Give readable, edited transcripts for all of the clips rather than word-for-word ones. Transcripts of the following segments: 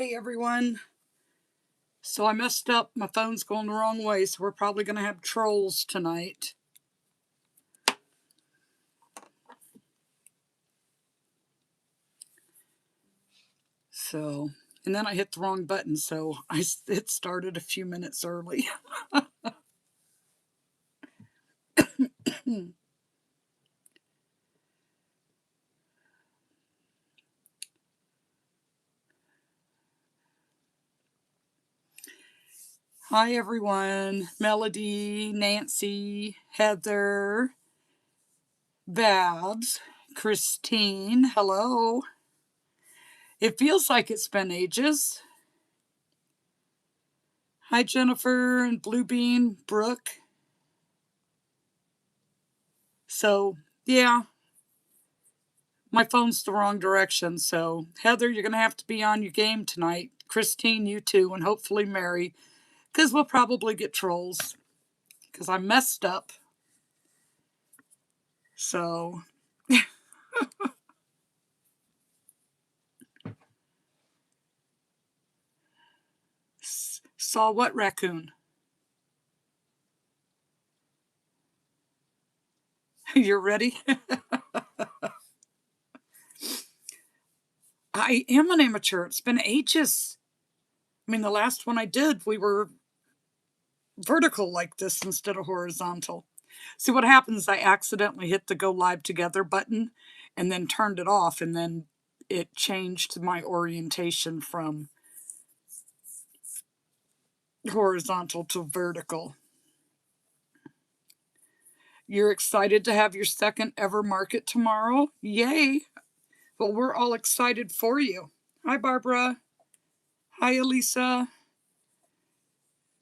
Hey everyone. So I messed up. My phone's going the wrong way, so we're probably going to have trolls tonight. So, and then I hit the wrong button, so it started a few minutes early. Hi everyone. Melody, Nancy, Heather, Babs, Christine, hello. It feels like it's been ages. Hi Jennifer and Bluebean, Brooke. So, yeah, my phone's the wrong direction. So, Heather, you're going to have to be on your game tonight. Christine, you too, and hopefully Mary, because we'll probably get trolls because I messed up. So, saw what raccoon? You're ready? I am an amateur. It's been ages. I mean, the last one I did, we were vertical like this instead of horizontal. See what happens, I accidentally hit the go live together button and then turned it off, and then it changed my orientation from horizontal to vertical. You're excited to have your second ever market tomorrow? Yay! Well, we're all excited for you. Hi, Barbara. Hi, Elisa.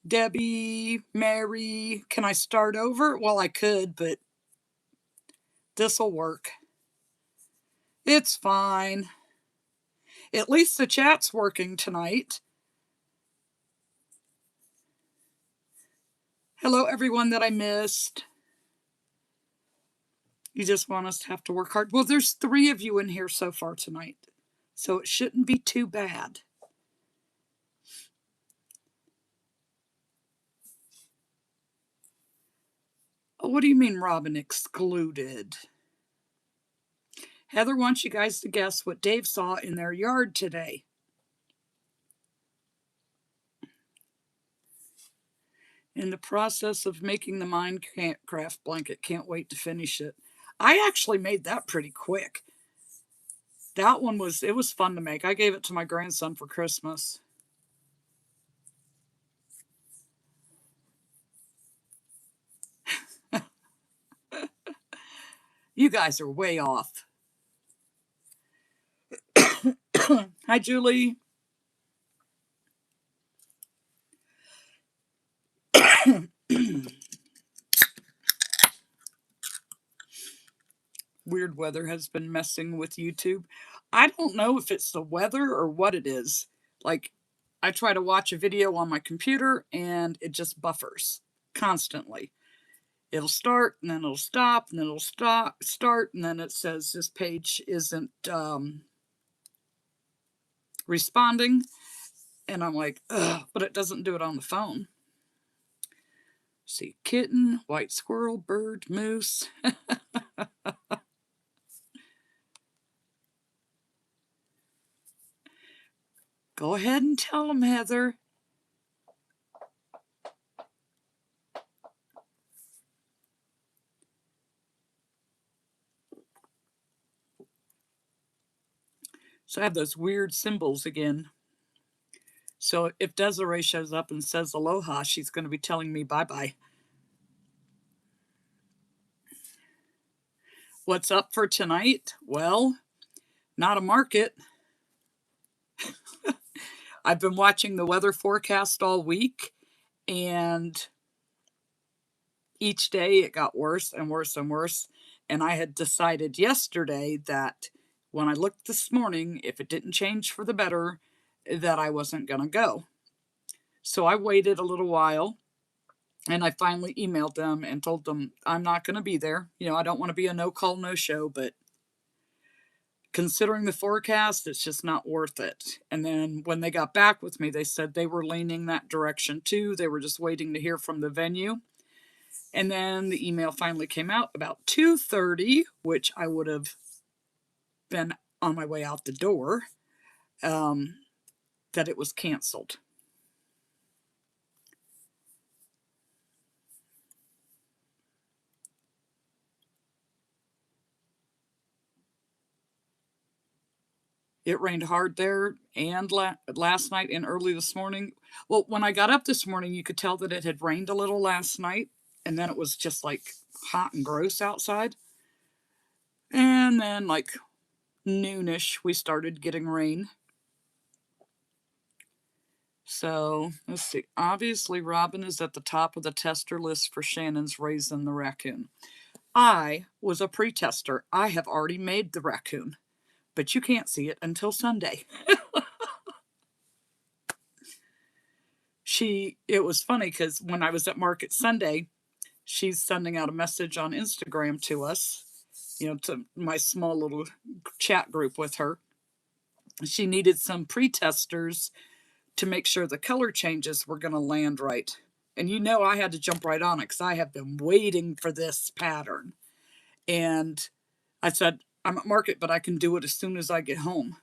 Debbie, Mary. Can I start over? Well, I could, but this'll work. It's fine. At least the chat's working tonight. Hello, everyone that I missed. You just want us to have to work hard. Well, there's 3 of you in here so far tonight, so it shouldn't be too bad. Oh, what do you mean, Robin excluded? Heather wants you guys to guess what Dave saw in their yard today. In the process of making the Minecraft blanket. Can't wait to finish it. I actually made that pretty quick. That one was fun to make. I gave it to my grandson for Christmas. You guys are way off. Hi, Julie. Weird weather has been messing with YouTube. I don't know if it's the weather or what it is. Like, I try to watch a video on my computer and it just buffers constantly. It'll start and then it'll stop and then it'll start, and then it says this page isn't responding. And I'm like, ugh, but it doesn't do it on the phone. See, kitten, white squirrel, bird, moose. Go ahead and tell them, Heather. So I have those weird symbols again. So if Desiree shows up and says aloha, she's going to be telling me bye-bye. What's up for tonight? Well, not a market. I've been watching the weather forecast all week, and each day it got worse and worse and worse. And I had decided yesterday that when I looked this morning, if it didn't change for the better, that I wasn't going to go. So I waited a little while, and I finally emailed them and told them I'm not going to be there. You know, I don't want to be a no call, no show, but considering the forecast, it's just not worth it. And then when they got back with me, they said they were leaning that direction too. They were just waiting to hear from the venue. And then the email finally came out about 2:30, which I would have been on my way out the door, that it was canceled. It rained hard there and last night and early this morning. Well, when I got up this morning, you could tell that it had rained a little last night, and then it was just like hot and gross outside. And then, like noonish, we started getting rain. So let's see. Obviously, Robin is at the top of the tester list for Shannon's Raisin the Raccoon. I was a pre-tester. I have already made the raccoon, but you can't see it until Sunday. It was funny because when I was at Market Sunday, she's sending out a message on Instagram to us, to my small little chat group with her. She needed some pre-testers to make sure the color changes were going to land right. And I had to jump right on it because I have been waiting for this pattern. And I said, I'm at Market, but I can do it as soon as I get home.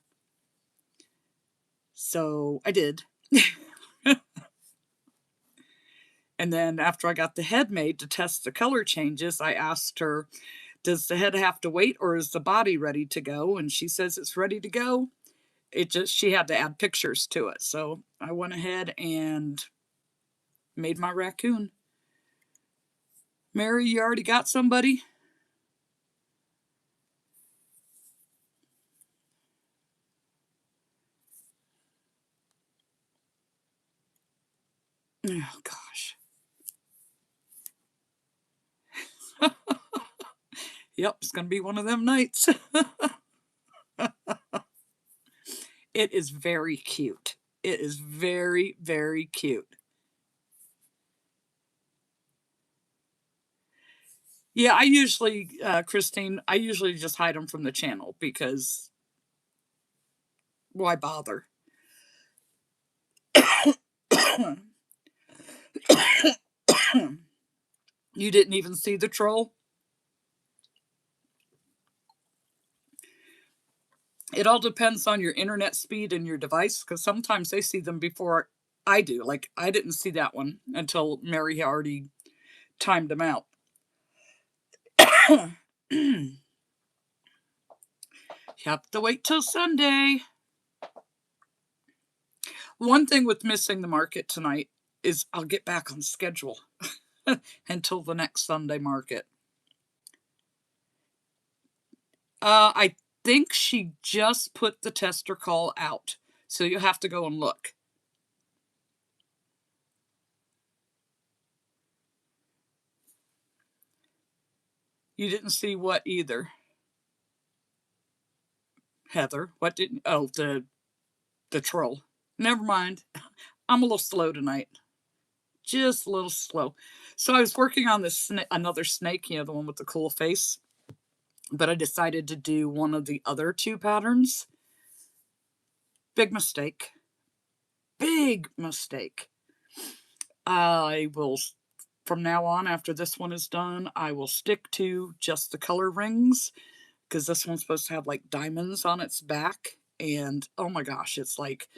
So I did. And then after I got the head made to test the color changes, I asked her, does the head have to wait or is the body ready to go? And she says it's ready to go. She had to add pictures to it. So I went ahead and made my raccoon. Mary, you already got somebody? Oh, gosh. Yep, it's going to be one of them nights. It is very cute. It is very, very cute. Yeah, Christine, I usually just hide them from the channel because why bother? You didn't even see the troll? It all depends on your internet speed and your device, because sometimes they see them before I do. Like, I didn't see that one until Mary already timed them out. You have to wait till Sunday. One thing with missing the market tonight is I'll get back on schedule until the next Sunday market. I think she just put the tester call out, so you'll have to go and look. You didn't see what either? Heather, what didn't? Oh, the troll. Never mind. I'm a little slow tonight. Just a little slow. So I was working on this another snake, the one with the cool face. But I decided to do one of the other two patterns. Big mistake. Big mistake. I will, from now on, after this one is done, I will stick to just the color rings, because this one's supposed to have like diamonds on its back. And oh my gosh, it's like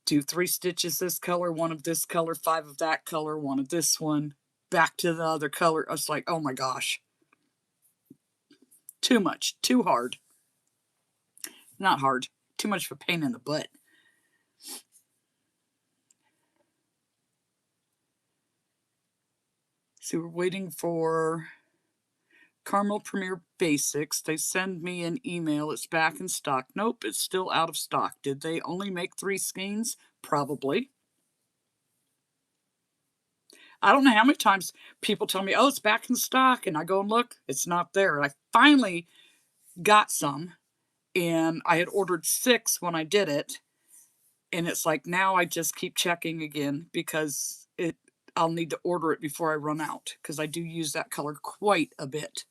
do 3 stitches this color, 1 of this color, 5 of that color, 1 of this one, back to the other color. I was like, oh my gosh. Too much, too hard. Not hard, too much of a pain in the butt. So we're waiting for Caramel Premier Basics. They send me an email. It's back in stock. Nope, it's still out of stock. Did they only make 3 skeins? Probably. I don't know how many times people tell me, oh, it's back in stock, and I go and look. It's not there. I finally got some, and I had ordered 6 when I did it, and it's like now I just keep checking again because I'll need to order it before I run out, because I do use that color quite a bit.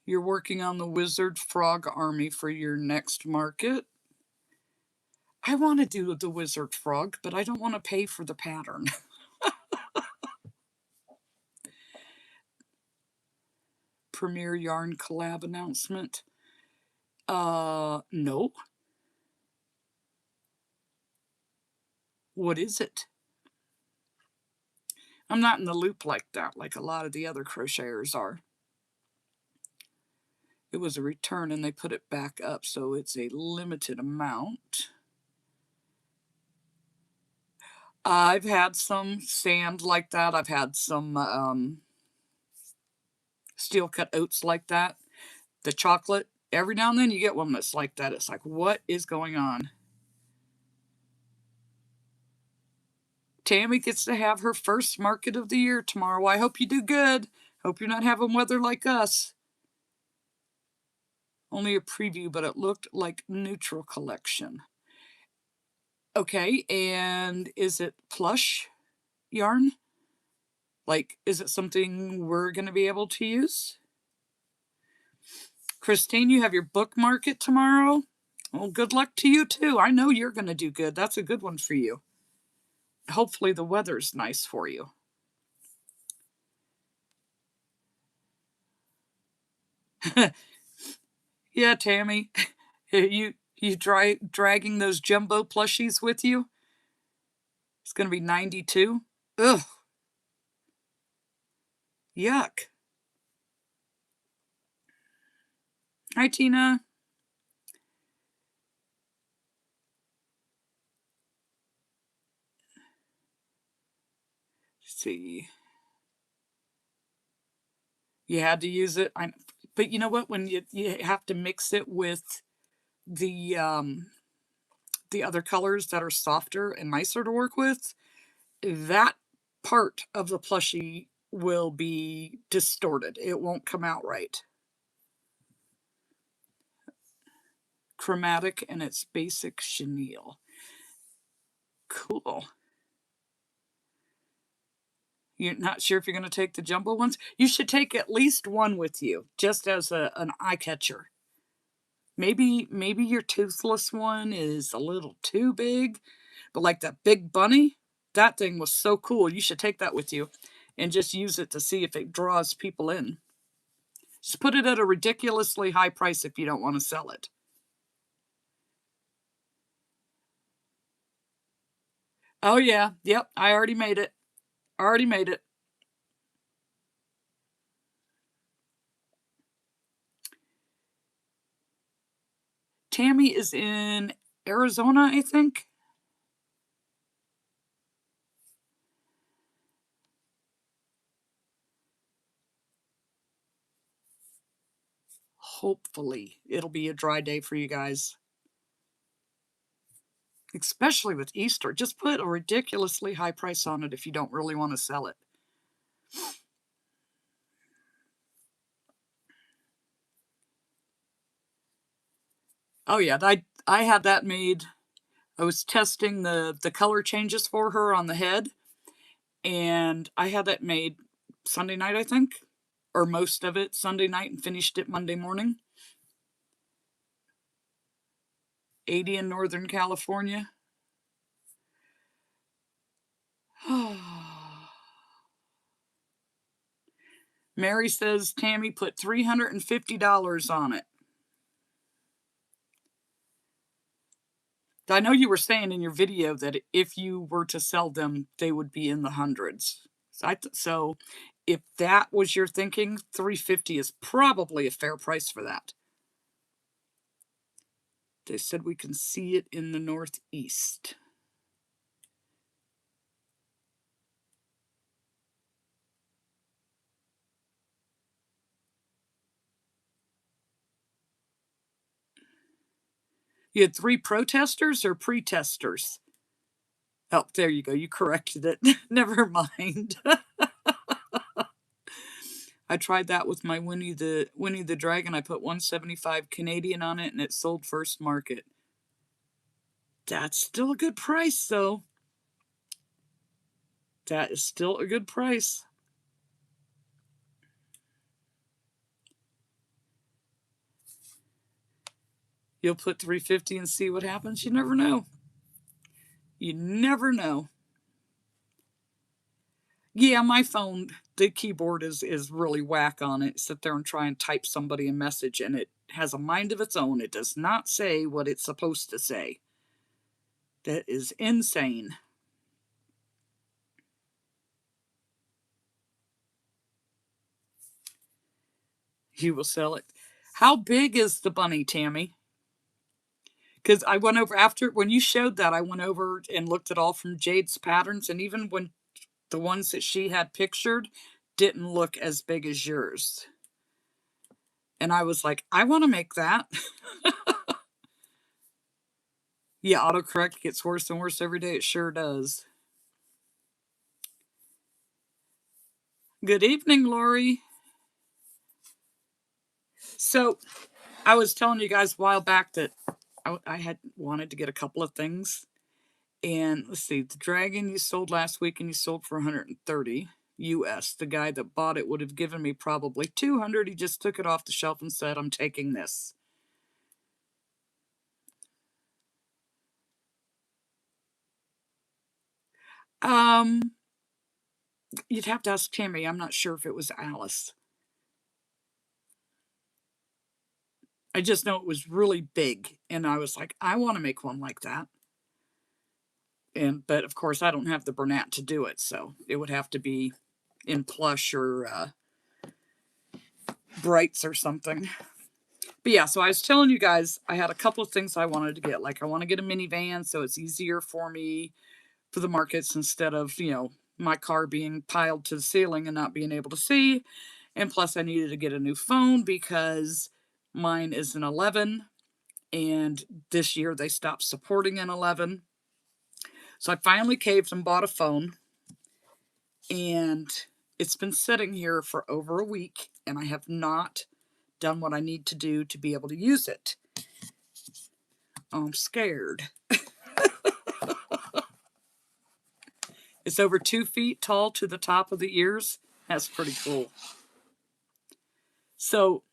You're working on the wizard frog army for your next market. I want to do the wizard frog, but I don't want to pay for the pattern. Premier Yarn collab announcement. No. What is it? I'm not in the loop like that, like a lot of the other crocheters are. It was a return and they put it back up, so it's a limited amount. I've had some sand like that. I've had some steel cut oats like that. The chocolate, every now and then you get one that's like that. It's like, what is going on? Tammy gets to have her first market of the year tomorrow. I hope you do good. Hope you're not having weather like us. Only a preview, but it looked like neutral collection. Okay, and is it plush yarn? Like, is it something we're going to be able to use? Christine, you have your book market tomorrow? Well, good luck to you too. I know you're going to do good. That's a good one for you. Hopefully the weather's nice for you. Yeah, Tammy. You dragging those jumbo plushies with you? It's going to be 92. Ugh. Yuck. Hi, Tina. Let's see. You had to use it. But you know what? When you have to mix it with the other colors that are softer and nicer to work with, that part of the plushie will be distorted. It won't come out right. Chromatic and it's basic chenille. Cool. You're not sure if you're going to take the jumbo ones? You should take at least one with you, just as an eye catcher. Maybe your toothless one is a little too big, but like that big bunny, that thing was so cool. You should take that with you and just use it to see if it draws people in. Just put it at a ridiculously high price if you don't want to sell it. Oh yeah, yep, I already made it. Already made it. Tammy is in Arizona, I think. Hopefully, it'll be a dry day for you guys. Especially with Easter. Just put a ridiculously high price on it if you don't really want to sell it. Oh yeah, I had that made. I was testing the color changes for her on the head, and I had that made Sunday night, I think, or most of it Sunday night, and finished it Monday morning. 80 in Northern California. Mary says Tammy put $350 on it. I know you were saying in your video that if you were to sell them, they would be in the hundreds. So if that was your thinking, $350 is probably a fair price for that. They said we can see it in the Northeast. You had 3 protesters or pre-testers? Oh, there you go. You corrected it. Never mind. I tried that with my Winnie the Dragon. I put 175 Canadian on it and it sold first market. That's still a good price, though. That is still a good price. You'll put 350 and see what happens. You never know. You never know. Yeah, my phone, the keyboard is really whack on it. Sit there and try and type somebody a message, and it has a mind of its own. It does not say what it's supposed to say. That is insane. You will sell it. How big is the bunny, Tammy? Because I went over after when you showed that, I went over and looked at all from Jade's patterns, and even when the ones that she had pictured didn't look as big as yours. And I was like, I want to make that. Yeah, autocorrect gets worse and worse every day. It sure does. Good evening, Lori. So I was telling you guys a while back that I had wanted to get a couple of things. And let's see, the dragon you sold last week and you sold for 130 US. The guy that bought it would have given me probably 200. He just took it off the shelf and said, I'm taking this. You'd have to ask Tammy. I'm not sure if it was Alice. I just know it was really big, and I was like, I want to make one like that. But of course, I don't have the Bernat to do it, so it would have to be in plush or brights or something. But yeah, so I was telling you guys, I had a couple of things I wanted to get. Like, I want to get a minivan so it's easier for me for the markets instead of, my car being piled to the ceiling and not being able to see. And plus, I needed to get a new phone because mine is an 11, and this year they stopped supporting an 11. So I finally caved and bought a phone, and it's been sitting here for over a week, and I have not done what I need to do to be able to use it. I'm scared. It's over 2 feet tall to the top of the ears. That's pretty cool. So,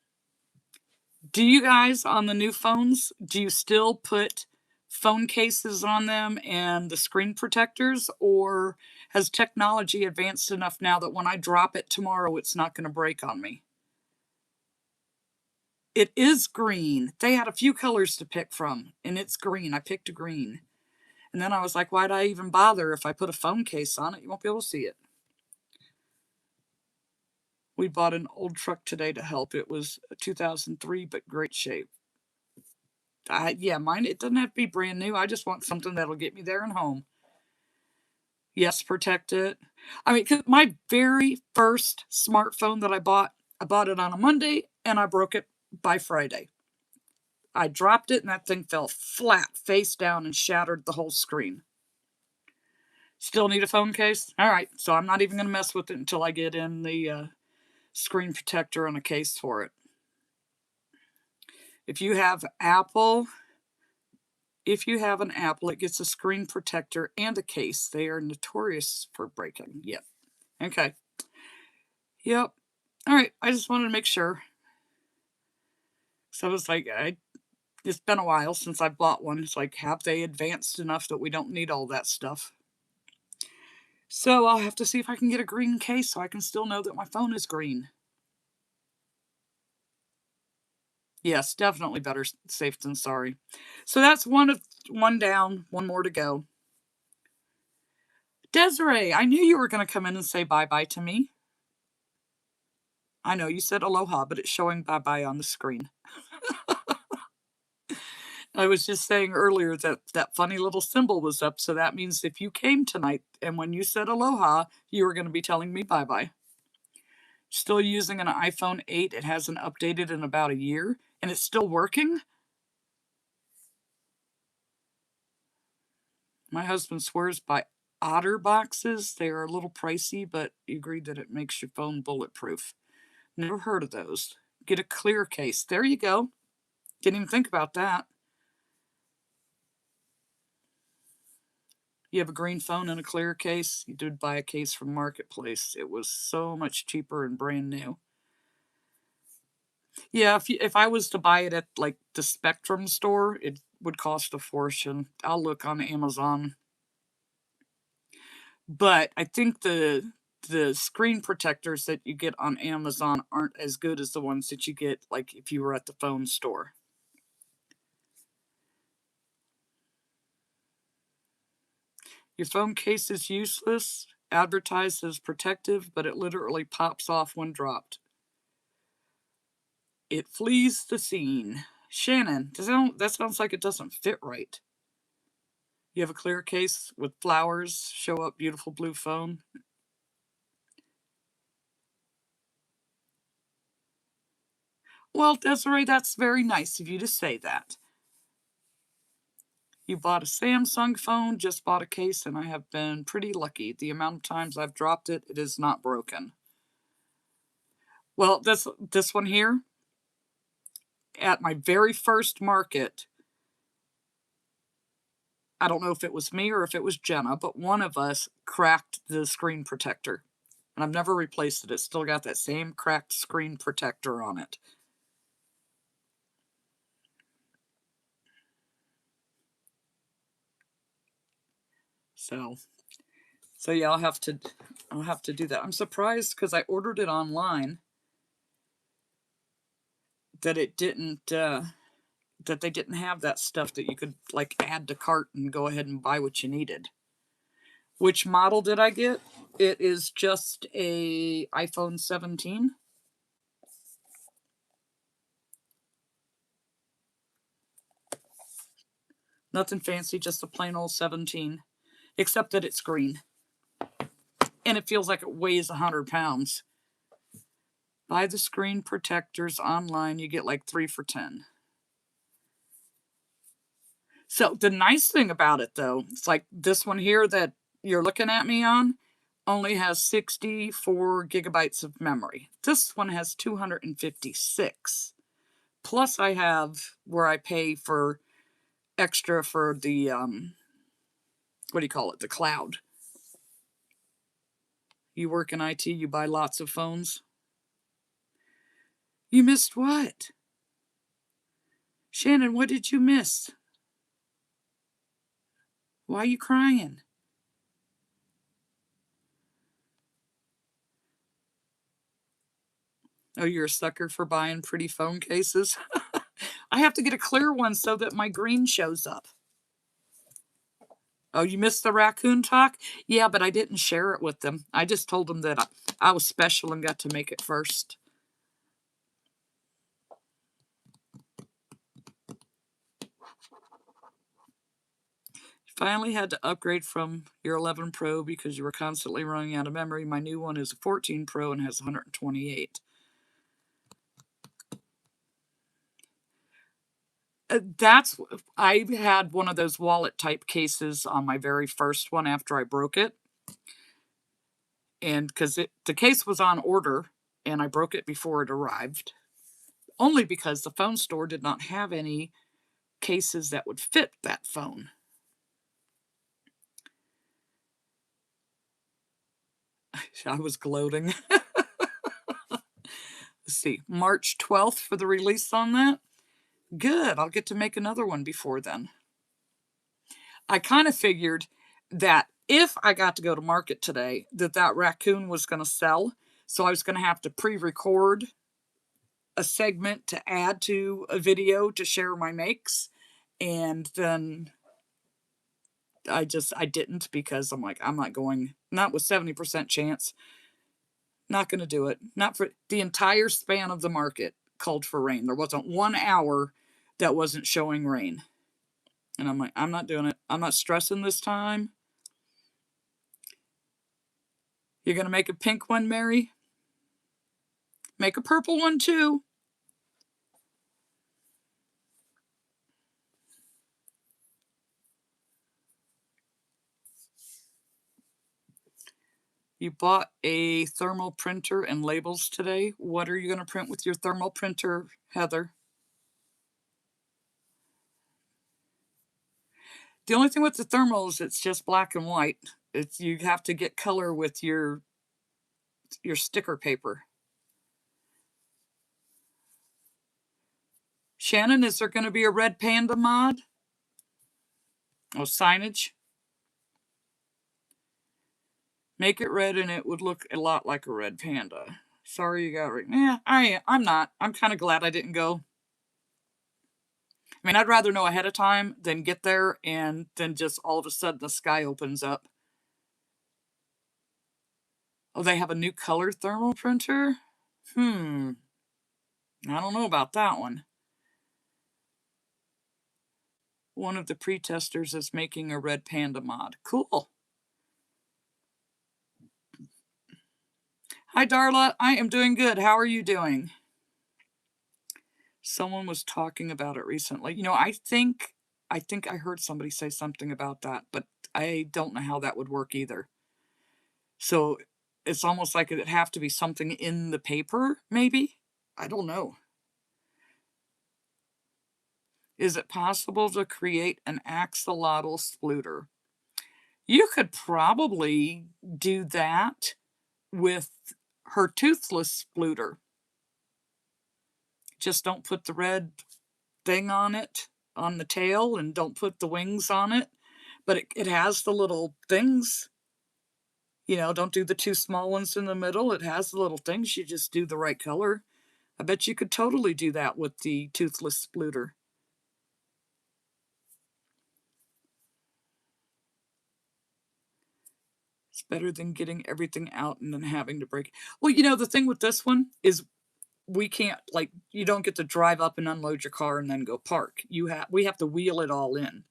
do you guys on the new phones, do you still put phone cases on them and the screen protectors, or has technology advanced enough now that when I drop it tomorrow, it's not going to break on me? It is green. They had a few colors to pick from, and it's green. I picked a green. And then I was like, why'd I even bother? If I put a phone case on it, you won't be able to see it. We bought an old truck today to help. It was a 2003, but great shape. Yeah, mine, it doesn't have to be brand new. I just want something that'll get me there and home. Yes, protect it. I mean, 'cause my very first smartphone that I bought it on a Monday and I broke it by Friday. I dropped it and that thing fell flat, face down, and shattered the whole screen. Still need a phone case? All right, so I'm not even going to mess with it until I get in the screen protector and a case for it. If you have Apple, it gets a screen protector and a case. They are notorious for breaking. Yep. Okay. Yep. All right. I just wanted to make sure. So I was like, it's been a while since I bought one. It's like, have they advanced enough that we don't need all that stuff? So I'll have to see if I can get a green case so I can still know that my phone is green. Yes, definitely better safe than sorry. So that's one down, one more to go. Desiree, I knew you were going to come in and say bye-bye to me. I know you said aloha, but it's showing bye-bye on the screen. I was just saying earlier that that funny little symbol was up, so that means if you came tonight and when you said aloha, you were going to be telling me bye-bye. Still using an iPhone 8. It hasn't updated in about a year, and it's still working? My husband swears by Otter boxes. They are a little pricey, but he agreed that it makes your phone bulletproof. Never heard of those. Get a clear case. There you go. Didn't even think about that. You have a green phone and a clear case. You did buy a case from Marketplace. It was so much cheaper and brand new. Yeah, if I was to buy it at, like, the Spectrum store, it would cost a fortune. I'll look on Amazon. But I think the screen protectors that you get on Amazon aren't as good as the ones that you get, like, if you were at the phone store. Your phone case is useless, advertised as protective, but it literally pops off when dropped. It flees the scene. Shannon, that sounds like it doesn't fit right. You have a clear case with flowers, show up beautiful blue phone. Well, Desiree, that's very nice of you to say that. You bought a Samsung phone, just bought a case, and I have been pretty lucky. The amount of times I've dropped it, it is not broken. Well, this one here, at my very first market, I don't know if it was me or if it was Jenna, but one of us cracked the screen protector. And I've never replaced it. It's still got that same cracked screen protector on it. So, so yeah, I'll have to do that. I'm surprised because I ordered it online that it didn't that they didn't have that stuff that you could like add to cart and go ahead and buy what you needed. Which model did I get? It is just a iPhone 17. Nothing fancy, just a plain old 17. Except that it's green. And it feels like it weighs 100 pounds. Buy the screen protectors online, you get like 3 for 10. So the nice thing about it though, it's like this one here that you're looking at me on only has 64 gigabytes of memory. This one has 256. Plus I have where I pay for extra for the what do you call it? The cloud. You work in IT, you buy lots of phones. You missed what? Shannon, what did you miss? Why are you crying? Oh, you're a sucker for buying pretty phone cases? I have to get a clear one so that my green shows up. Oh, you missed the raccoon talk? Yeah, but I didn't share it with them. I just told them that I was special and got to make it first. Finally had to upgrade from your 11 Pro because you were constantly running out of memory. My new one is a 14 Pro and has 128. I had one of those wallet type cases on my very first one after I broke it. And because the case was on order and I broke it before it arrived, only because the phone store did not have any cases that would fit that phone. I was gloating. Let's see, March 12th for the release on that. Good, I'll get to make another one before then. I kind of figured that if I got to go to market today, that raccoon was going to sell. So I was going to have to pre-record a segment to add to a video to share my makes. And then I didn't because I'm like, I'm not going, not with 70% chance. Not going to do it. Not for the entire span of the market called for rain. There wasn't 1 hour that wasn't showing rain. And I'm like, I'm not doing it. I'm not stressing this time. You're going to make a pink one, Mary? Make a purple one too. You bought a thermal printer and labels today. What are you going to print with your thermal printer, Heather? The only thing with the thermal is it's just black and white. You have to get color with your sticker paper. Shannon, is there going to be a red panda mod? Oh, signage? Make it red and it would look a lot like a red panda. Sorry you got it. Yeah, I'm not. I'm kind of glad I didn't go. I mean, I'd rather know ahead of time than get there and then just all of a sudden the sky opens up. Oh, they have a new color thermal printer? I don't know about that one. One of the pre-testers is making a red panda mod. Cool. Hi, Darla. I am doing good. How are you doing? Someone was talking about it recently. You know, I think I heard somebody say something about that, but I don't know how that would work either. So it's almost like it'd have to be something in the paper, maybe? I don't know. Is it possible to create an axolotl spluter? You could probably do that with her toothless spluter. Just don't put the red thing on it, on the tail, and don't put the wings on it. But it has the little things. You know, don't do the two small ones in the middle. It has the little things. You just do the right color. I bet you could totally do that with the toothless spluter. It's better than getting everything out and then having to break it. Well, you know, the thing with this one is we can't, like, you don't get to drive up and unload your car and then go park. We have to wheel it all in.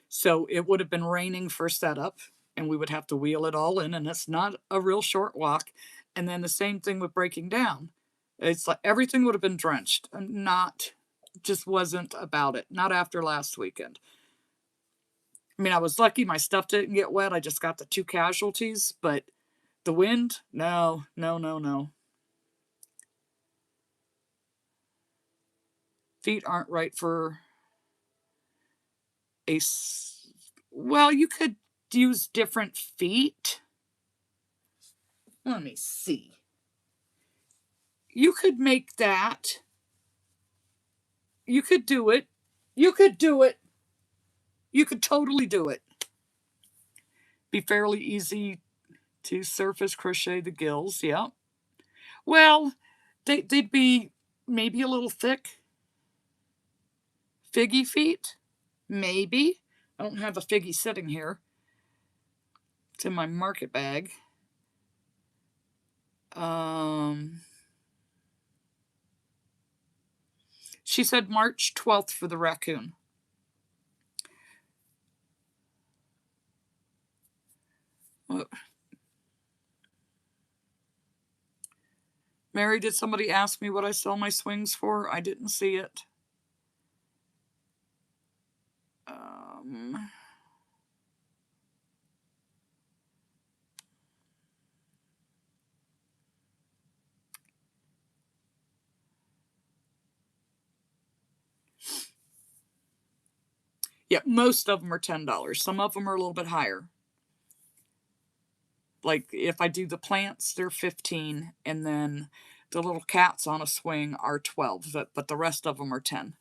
So it would have been raining for setup and we would have to wheel it all in, and it's not a real short walk. And then the same thing with breaking down. It's like everything would have been drenched. Just wasn't about it. Not after last weekend. I mean, I was lucky my stuff didn't get wet. I just got the two casualties, but the wind? No, no, no, no. Feet aren't right for a. Well, you could use different feet. Let me see. You could make that. You could do it. You could do it. You could totally do it. Be fairly easy to surface crochet the gills, yeah. Well, they'd be maybe a little thick. Figgy feet? Maybe. I don't have a figgy sitting here. It's in my market bag. She said March 12th for the raccoon. Oh. Mary, did somebody ask me what I sell my swings for? I didn't see it. Yeah, most of them are $10. Some of them are a little bit higher. Like if I do the plants, they're 15, and then the little cats on a swing are 12, but the rest of them are 10.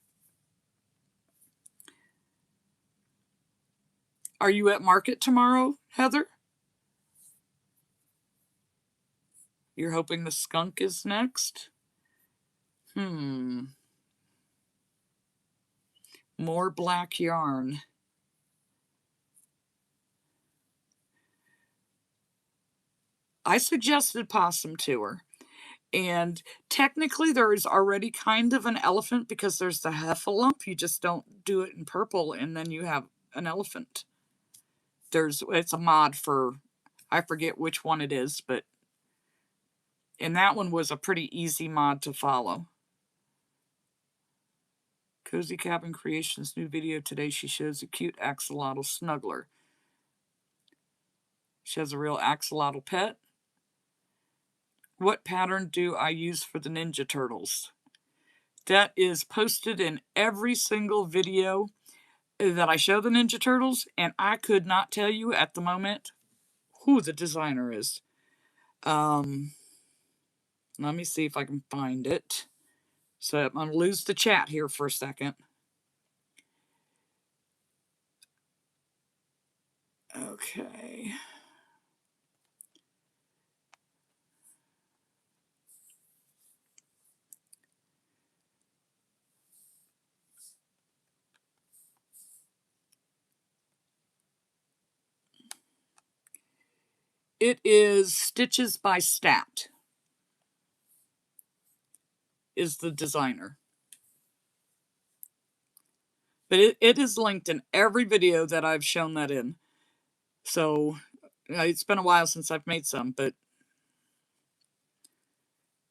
Are you at market tomorrow, Heather? You're hoping the skunk is next? More black yarn. I suggested possum to her. And technically there is already kind of an elephant because there's the heffalump. You just don't do it in purple and then you have an elephant. It's a mod for, I forget which one it is, but and that one was a pretty easy mod to follow. Cozy Cabin Creations new video today. She shows a cute axolotl snuggler. She has a real axolotl pet. What pattern do I use for the Ninja Turtles? That is posted in every single video that I show the Ninja Turtles, and I could not tell you at the moment who the designer is. Let me see if I can find it. So I'm going to lose the chat here for a second. Okay. It is Stitches by Stat is the designer. But it is linked in every video that I've shown that in. So it's been a while since I've made some, but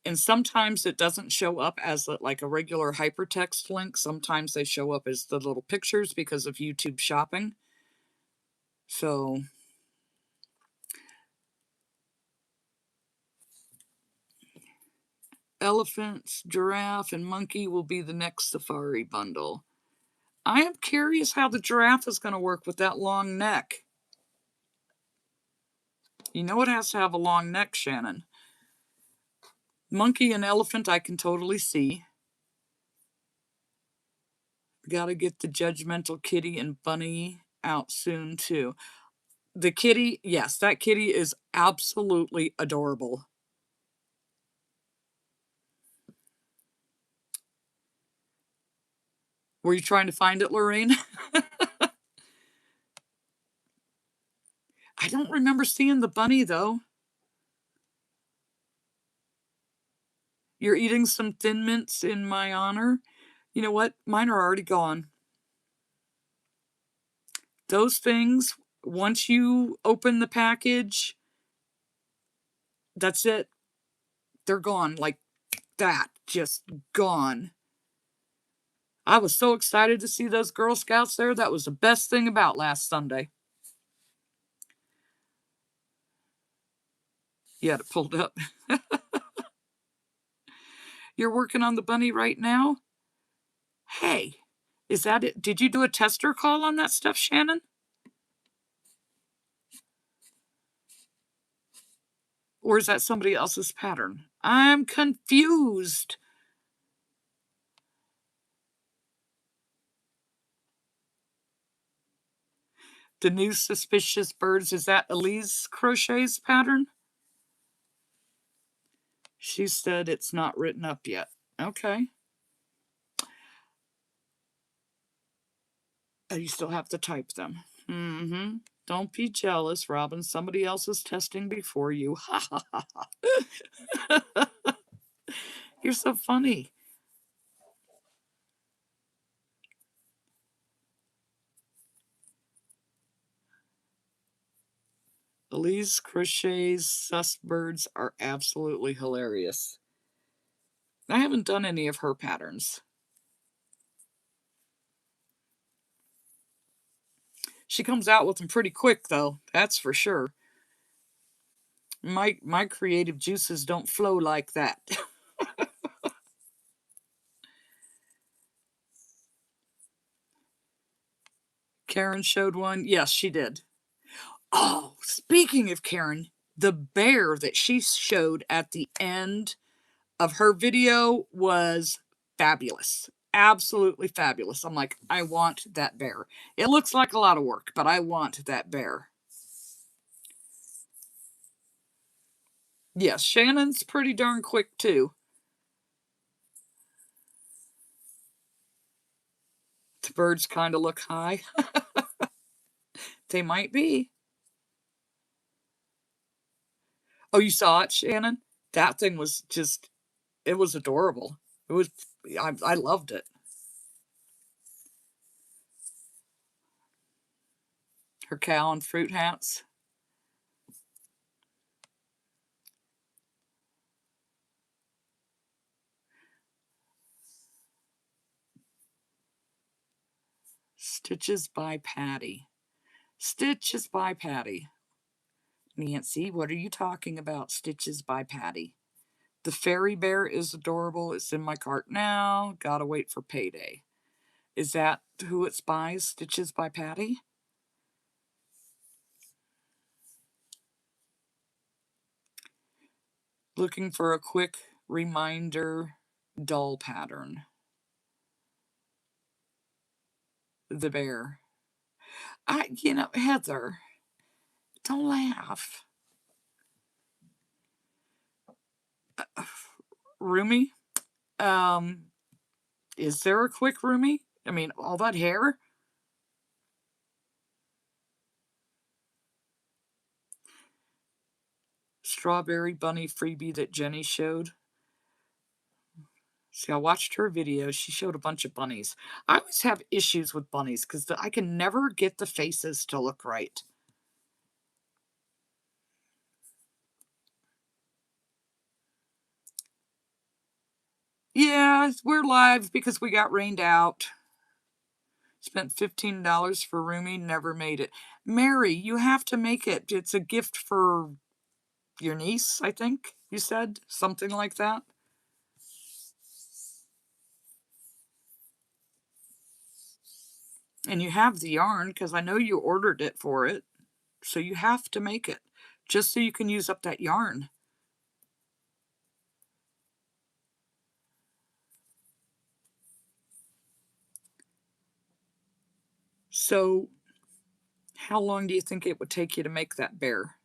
and sometimes it doesn't show up as like a regular hypertext link. Sometimes they show up as the little pictures because of YouTube shopping. So elephants, giraffe, and monkey will be the next safari bundle. I am curious how the giraffe is going to work with that long neck. You know it has to have a long neck, Shannon. Monkey and elephant I can totally see. Gotta get the judgmental kitty and bunny out soon, too. The kitty, yes, that kitty is absolutely adorable. Were you trying to find it, Lorraine? I don't remember seeing the bunny, though. You're eating some Thin Mints in my honor? You know what? Mine are already gone. Those things, once you open the package, that's it. They're gone like that. Just gone. I was so excited to see those Girl Scouts there. That was the best thing about last Sunday. You had it pulled up. You're working on the bunny right now? Hey, is that it? Did you do a tester call on that stuff, Shannon? Or is that somebody else's pattern? I'm confused. The new Suspicious Birds, is that Elise Crochet's pattern? She said it's not written up yet. Okay. Oh, you still have to type them. Mm-hmm. Don't be jealous, Robin. Somebody else is testing before you. Ha ha ha ha. You're so funny. Elise Crochet's Sus Birds are absolutely hilarious. I haven't done any of her patterns. She comes out with them pretty quick, though. That's for sure. My creative juices don't flow like that. Karen showed one. Yes, she did. Oh, speaking of Karen, the bear that she showed at the end of her video was fabulous. Absolutely fabulous. I'm like, I want that bear. It looks like a lot of work, but I want that bear. Yes, Shannon's pretty darn quick, too. The birds kind of look high. They might be. Oh, you saw it, Shannon? That thing was just, it was adorable. It was, I loved it. Her cow and fruit hats. Stitches by Patty. Stitches by Patty. Nancy, what are you talking about? Stitches by Patty. The fairy bear is adorable. It's in my cart now. Gotta wait for payday. Is that who it's by? Stitches by Patty? Looking for a quick reminder doll pattern. The bear. Heather, don't laugh. Roomy? Um, is there a quick roomie? I mean, all that hair? Strawberry bunny freebie that Jenny showed. See, I watched her video. She showed a bunch of bunnies. I always have issues with bunnies because I can never get the faces to look right. Yeah, we're live because we got rained out. Spent $15 for roomie, never made it. Mary, you have to make it. It's a gift for your niece, I think you said. Something like that. And you have the yarn because I know you ordered it for it. So you have to make it just so you can use up that yarn. So how long do you think it would take you to make that bear?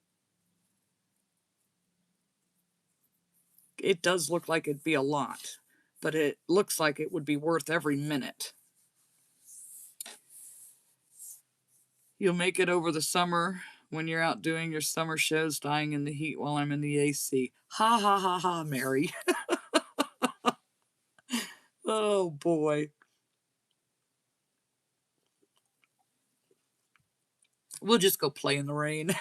It does look like it'd be a lot, but it looks like it would be worth every minute. You'll make it over the summer when you're out doing your summer shows, dying in the heat while I'm in the AC. Ha ha ha ha, Mary. Oh boy. We'll just go play in the rain.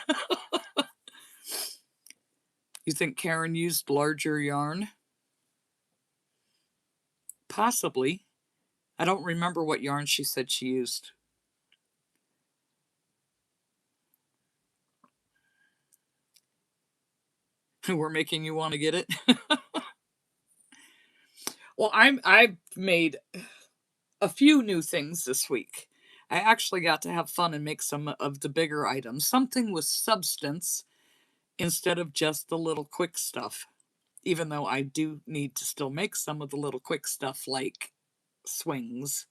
You think Karen used larger yarn? Possibly. I don't remember what yarn she said she used. We're making you want to get it. Well, I've made a few new things this week. I actually got to have fun and make some of the bigger items, something with substance instead of just the little quick stuff. Even though I do need to still make some of the little quick stuff like swings.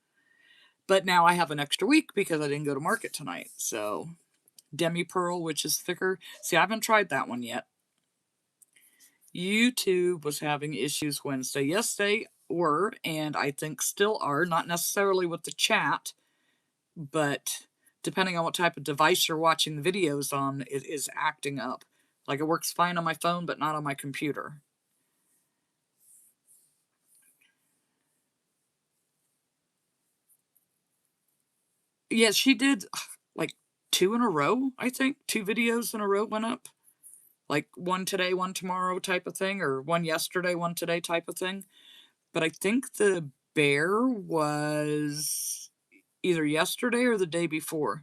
But now I have an extra week because I didn't go to market tonight. So, demi pearl, which is thicker. See, I haven't tried that one yet. YouTube was having issues Wednesday. Yes, they were, and I think still are, not necessarily with the chat, but depending on what type of device you're watching the videos on, it is acting up. Like it works fine on my phone, but not on my computer. Yeah, she did like 2 in a row, I think. 2 videos in a row went up. Like one today, one tomorrow type of thing, or one yesterday, one today type of thing. But I think the bear was either yesterday or the day before.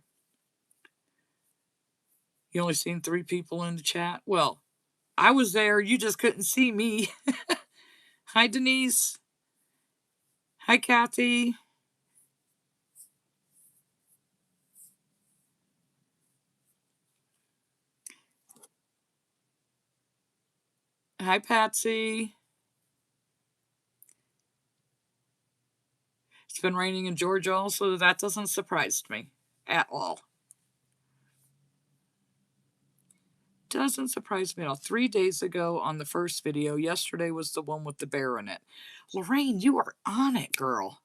You only seen 3 people in the chat? Well, I was there. You just couldn't see me. Hi, Denise. Hi, Kathy. Hi, Patsy. It's been raining in Georgia also. That doesn't surprise me at all. Doesn't surprise me at all. 3 days ago on the first video, yesterday was the one with the bear in it. Lorraine, you are on it, girl.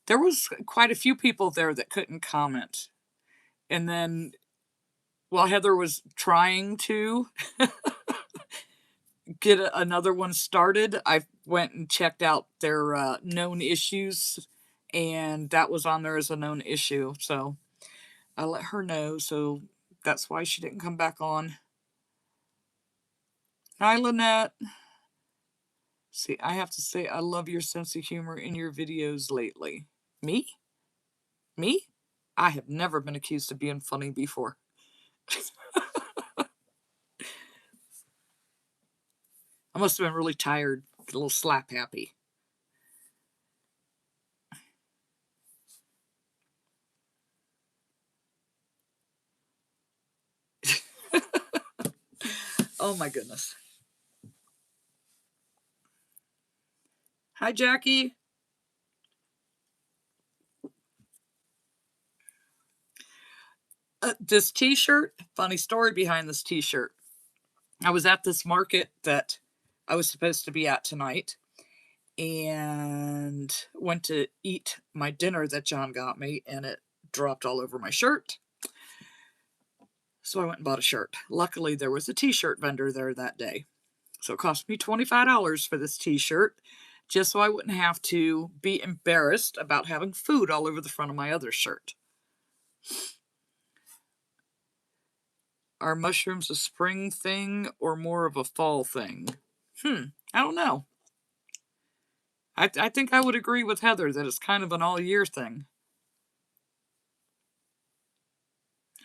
There was quite a few people there that couldn't comment. And then, while Heather was trying to get another one started, I went and checked out their known issues, and that was on there as a known issue. So I let her know, so that's why she didn't come back on. Hi, Lynette. See, I have to say, I love your sense of humor in your videos lately. Me? Me? I have never been accused of being funny before. I must have been really tired, a little slap happy. Oh my goodness. Hi, Jackie. This t-shirt, funny story behind this t-shirt. I was at this market that I was supposed to be at tonight and went to eat my dinner that John got me, and it dropped all over my shirt. So I went and bought a shirt. Luckily, there was a t-shirt vendor there that day. So it cost me $25 for this t-shirt, just so I wouldn't have to be embarrassed about having food all over the front of my other shirt. Are mushrooms a spring thing or more of a fall thing? I don't know. I think I would agree with Heather that it's kind of an all-year thing.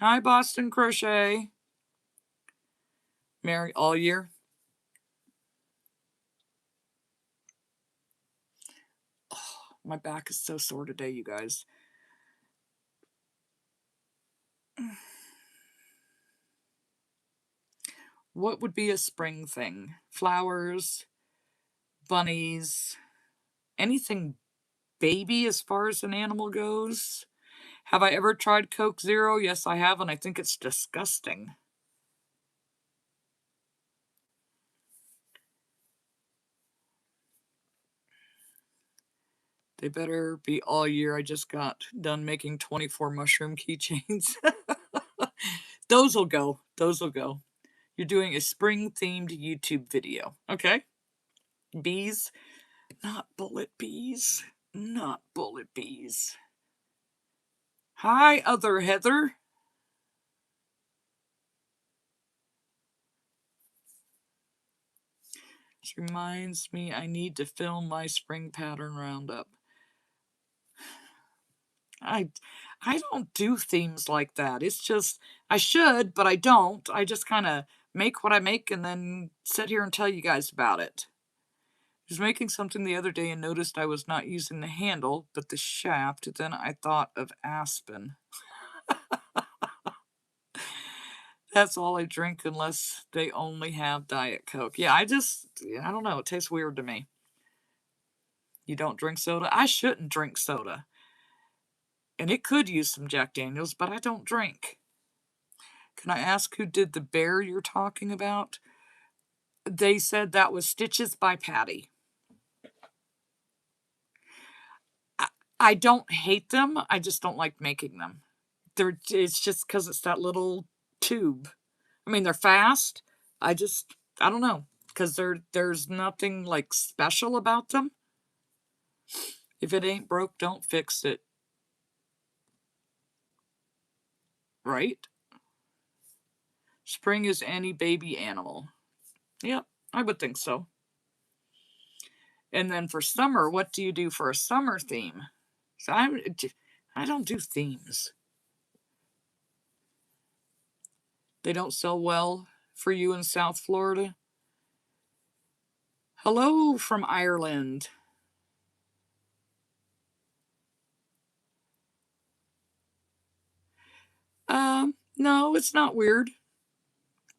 Hi, Boston Crochet. Mary, all year? Oh, my back is so sore today, you guys. What would be a spring thing? Flowers, bunnies, anything baby as far as an animal goes? Have I ever tried Coke Zero? Yes, I have, and I think it's disgusting. They better be all year. I just got done making 24 mushroom keychains. Those will go. Those will go. You're doing a spring-themed YouTube video. Okay. Bees. Not bullet bees. Not bullet bees. Hi, other Heather. This reminds me I need to film my spring pattern roundup. I don't do themes like that. It's just, I should, but I don't. I just kind of make what I make and then sit here and tell you guys about it. I was making something the other day and noticed I was not using the handle, but the shaft. Then I thought of Aspen. That's all I drink unless they only have Diet Coke. Yeah, I don't know. It tastes weird to me. You don't drink soda? I shouldn't drink soda. And it could use some Jack Daniels, but I don't drink. Can I ask who did the bear you're talking about? They said that was Stitches by Patty. I don't hate them. I just don't like making them. It's just because it's that little tube. I mean, they're fast. I don't know. Because there's nothing like special about them. If it ain't broke, don't fix it. Right? Spring is any baby animal. Yep, I would think so. And then for summer, what do you do for a summer theme? So I don't do themes. They don't sell well for you in South Florida. Hello from Ireland. No, it's not weird.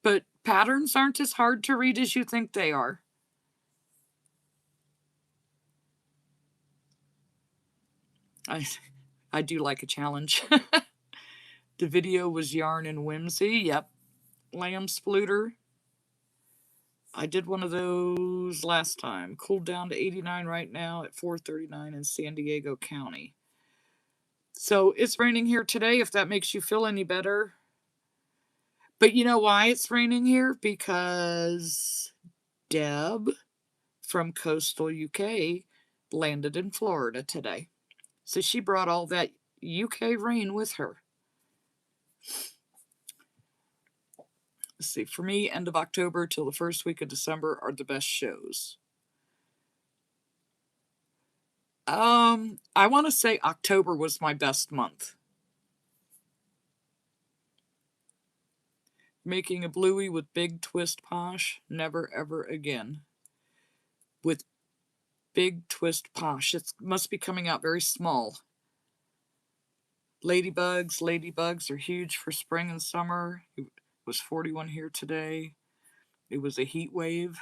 But patterns aren't as hard to read as you think they are. I do like a challenge. The video was Yarn and Whimsy. Yep. Lamb Spluter. I did one of those last time. Cooled down to 89 right now at 4:39 in San Diego County. So it's raining here today, if that makes you feel any better. But you know why it's raining here? Because Deb from coastal UK landed in Florida today. So she brought all that UK rain with her. Let's see, for me, end of October till the first week of December are the best shows. I want to say October was my best month. Making a bluey with big twist posh, never ever again. With big twist posh, it must be coming out very small. Ladybugs are huge for spring and summer. It was 41 here today. It was a heat wave.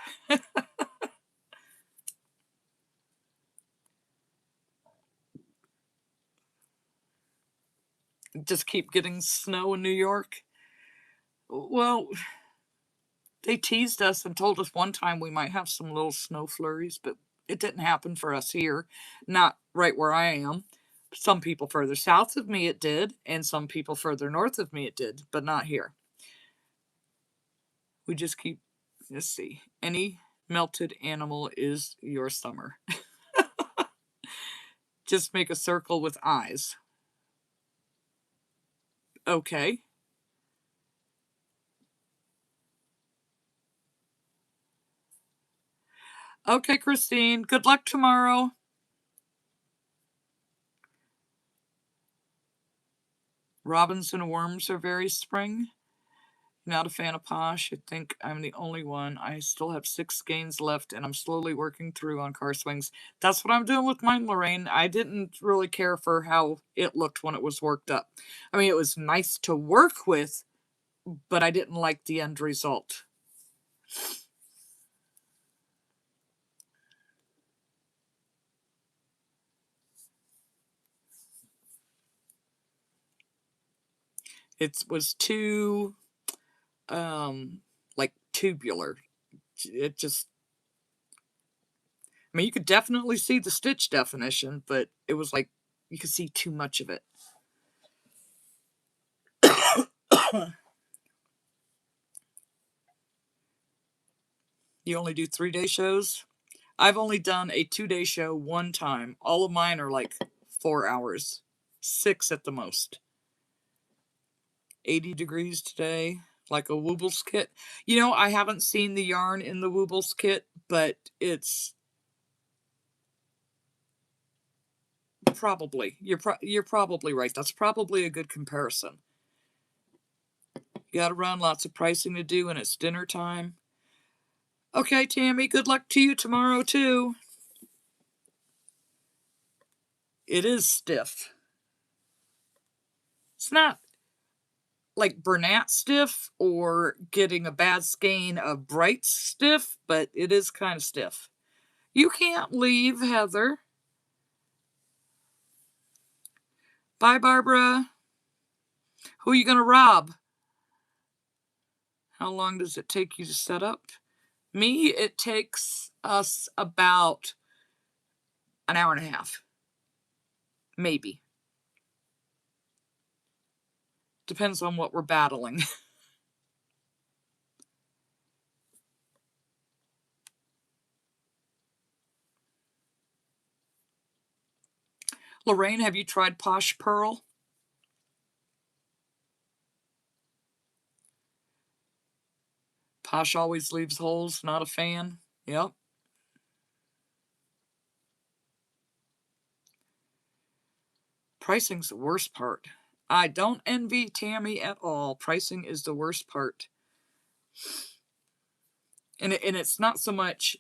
Just keep getting snow in New York. Well, they teased us and told us one time we might have some little snow flurries, but it didn't happen for us here. Not right where I am. Some people further south of me it did, and some people further north of me it did, but not here. We just keep, let's see, any melted animal is your summer. Just make a circle with eyes. Okay. Okay, Christine. Good luck tomorrow. Robins and worms are very spring. Not a fan of Posh. I think I'm the only one. I still have 6 skeins left, and I'm slowly working through on car swings. That's what I'm doing with mine, Lorraine. I didn't really care for how it looked when it was worked up. I mean, it was nice to work with, but I didn't like the end result. It was too, like tubular. It just, I mean, you could definitely see the stitch definition, but it was like you could see too much of it. You only do 3-day shows? I've only done a 2-day show one time. All of mine are like 4 hours, 6 at the most. 80 degrees today, like a Woobles kit. You know, I haven't seen the yarn in the Woobles kit, but it's probably, you're probably right. That's probably a good comparison. You got to run, lots of pricing to do, and it's dinner time. Okay, Tammy, good luck to you tomorrow, too. It is stiff. It's not like Bernat stiff or getting a bad skein of bright stiff, but it is kind of stiff. You can't leave, Heather. Bye, Barbara. Who are you going to rob? How long does it take you to set up? Me, it takes us about an hour and a half. Maybe. Depends on what we're battling. Lorraine, have you tried Posh Pearl? Posh always leaves holes, not a fan. Yep. Pricing's the worst part. I don't envy Tammy at all. Pricing is the worst part. And it's not so much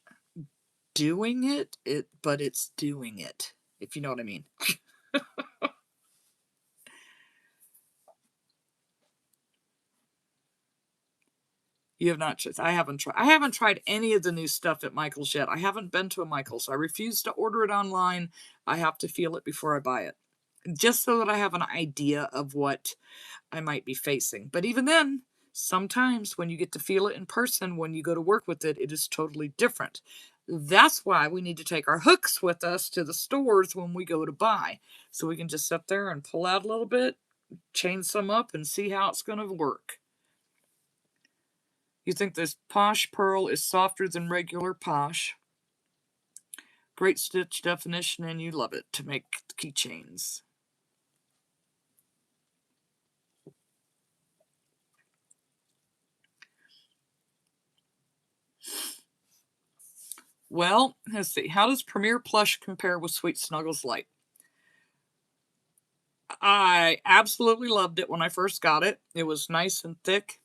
doing it, but it's doing it, if you know what I mean. You have not. I haven't tried. I haven't tried any of the new stuff at Michael's yet. I haven't been to a Michael's. I refuse to order it online. I have to feel it before I buy it, just so that I have an idea of what I might be facing. But even then, sometimes when you get to feel it in person, when you go to work with it, it is totally different. That's why we need to take our hooks with us to the stores when we go to buy, so we can just sit there and pull out a little bit, chain some up, and see how it's going to work. You think this Posh Pearl is softer than regular Posh. Great stitch definition, and you love it to make keychains. Well, let's see. How does Premier Plush compare with Sweet Snuggles Light? I absolutely loved it when I first got it. It was nice and thick,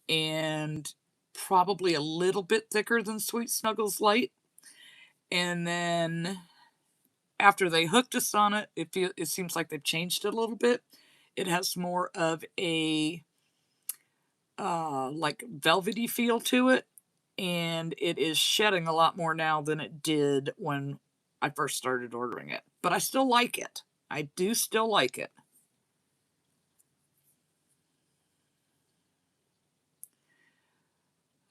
and probably a little bit thicker than Sweet Snuggles Light. And then after they hooked us on it, it seems like they've changed it a little bit. It has more of a like velvety feel to it, and it is shedding a lot more now than it did when I first started ordering it. But I still like it. I do still like it.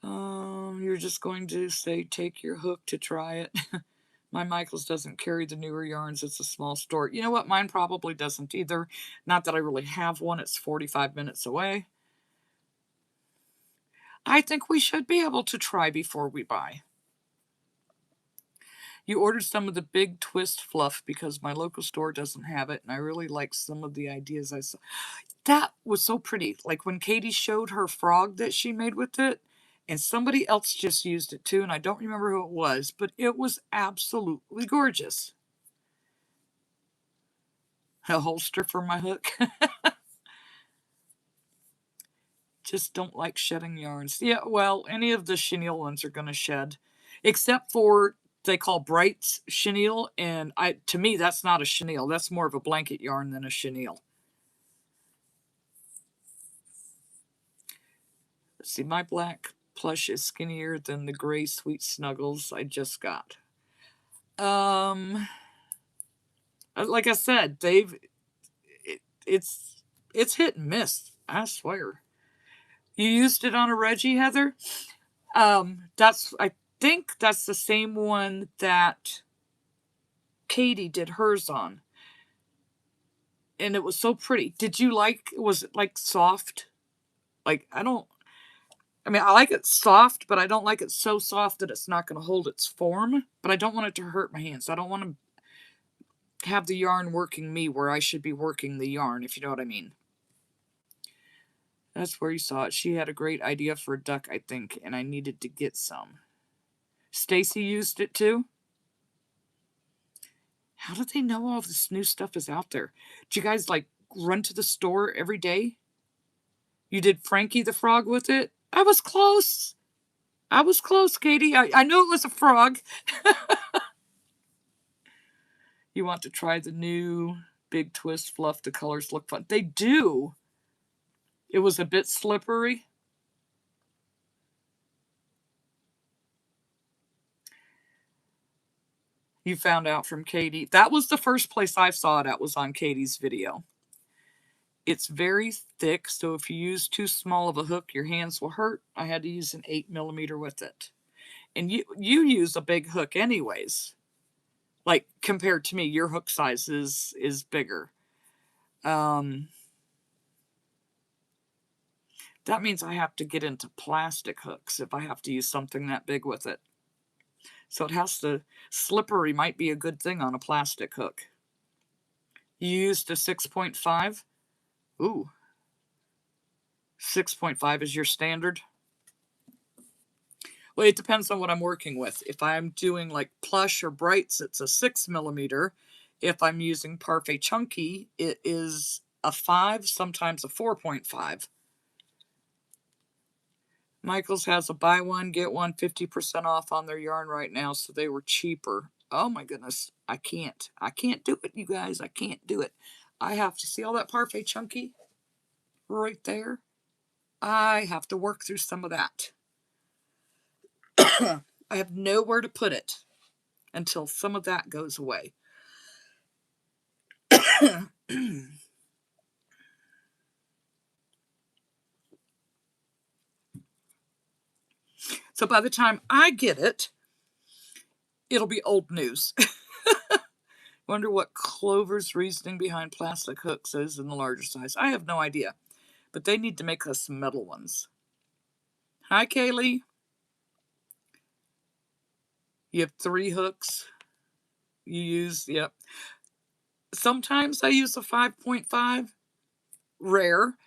You're just going to say take your hook to try it. My Michaels doesn't carry the newer yarns. It's a small store. You know what? Mine probably doesn't either. Not that I really have one. It's 45 minutes away. I think we should be able to try before we buy. You ordered some of the big twist fluff because my local store doesn't have it, and I really like some of the ideas I saw. That was so pretty. Like when Katie showed her frog that she made with it, and somebody else just used it too, and I don't remember who it was, but it was absolutely gorgeous. A holster for my hook. Just don't like shedding yarns. Yeah, well, any of the chenille ones are going to shed, except for they call Bright's chenille, and to me that's not a chenille. That's more of a blanket yarn than a chenille. Let's see, my black plush is skinnier than the gray Sweet Snuggles I just got. Like I said, it's hit and miss. I swear. You used it on a Reggie, Heather? I think that's the same one that Katie did hers on. And it was so pretty. Was it like soft? Like, I like it soft, but I don't like it so soft that it's not going to hold its form. But I don't want it to hurt my hands. I don't want to have the yarn working me where I should be working the yarn, if you know what I mean. That's where you saw it. She had a great idea for a duck, I think, and I needed to get some. Stacy used it too. How do they know all this new stuff is out there? Do you guys like run to the store every day? You did Frankie the Frog with it? I was close. I was close, Katie. I knew it was a frog. You want to try the new Big Twist Fluff? The colors look fun. They do. It was a bit slippery. You found out from Katie. That was the first place I saw it at, was on Katie's video. It's very thick, so if you use too small of a hook, your hands will hurt. I had to use an 8mm with it. And you use a big hook anyways. Like, compared to me, your hook size is bigger. That means I have to get into plastic hooks if I have to use something that big with it. So it has to, slippery might be a good thing on a plastic hook. You used a 6.5? Ooh. 6.5 is your standard? Well, it depends on what I'm working with. If I'm doing like plush or brights, it's a 6mm. If I'm using Parfait Chunky, it is a 5, sometimes a 4.5. Michaels has a buy one, get one 50% off on their yarn right now, so they were cheaper. Oh my goodness, I can't do it, you guys. I can't do it. I have to see all that Parfait Chunky right there. I have to work through some of that. I have nowhere to put it until some of that goes away. So by the time I get it, it'll be old news. Wonder what Clover's reasoning behind plastic hooks is in the larger size. I have no idea. But they need to make us some metal ones. Hi, Kaylee. You have 3 hooks. You use, yep. Sometimes I use a 5.5. Rare.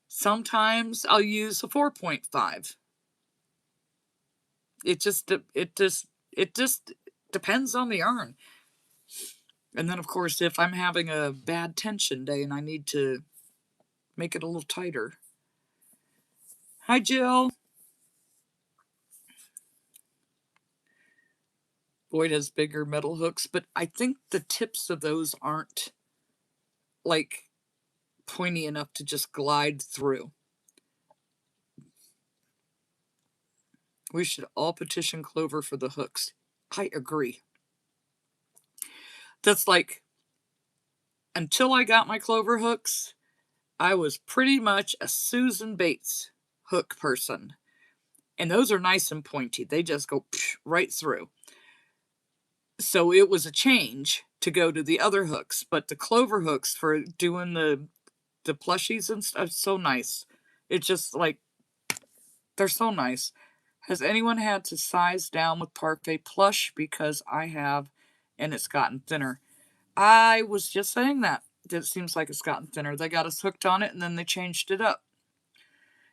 Sometimes I'll use a 4.5. It just depends on the yarn. And then, of course, if I'm having a bad tension day and I need to make it a little tighter. Hi, Jill. Boyd has bigger metal hooks, but I think the tips of those aren't like pointy enough to just glide through. We should all petition Clover for the hooks. I agree. That's like, until I got my Clover hooks, I was pretty much a Susan Bates hook person. And those are nice and pointy. They just go right through. So it was a change to go to the other hooks. But the Clover hooks for doing the plushies and stuff, so nice. It's just like, they're so nice. Has anyone had to size down with Parfait plush? Because I have, and it's gotten thinner. I was just saying that. It seems like it's gotten thinner. They got us hooked on it, and then they changed it up.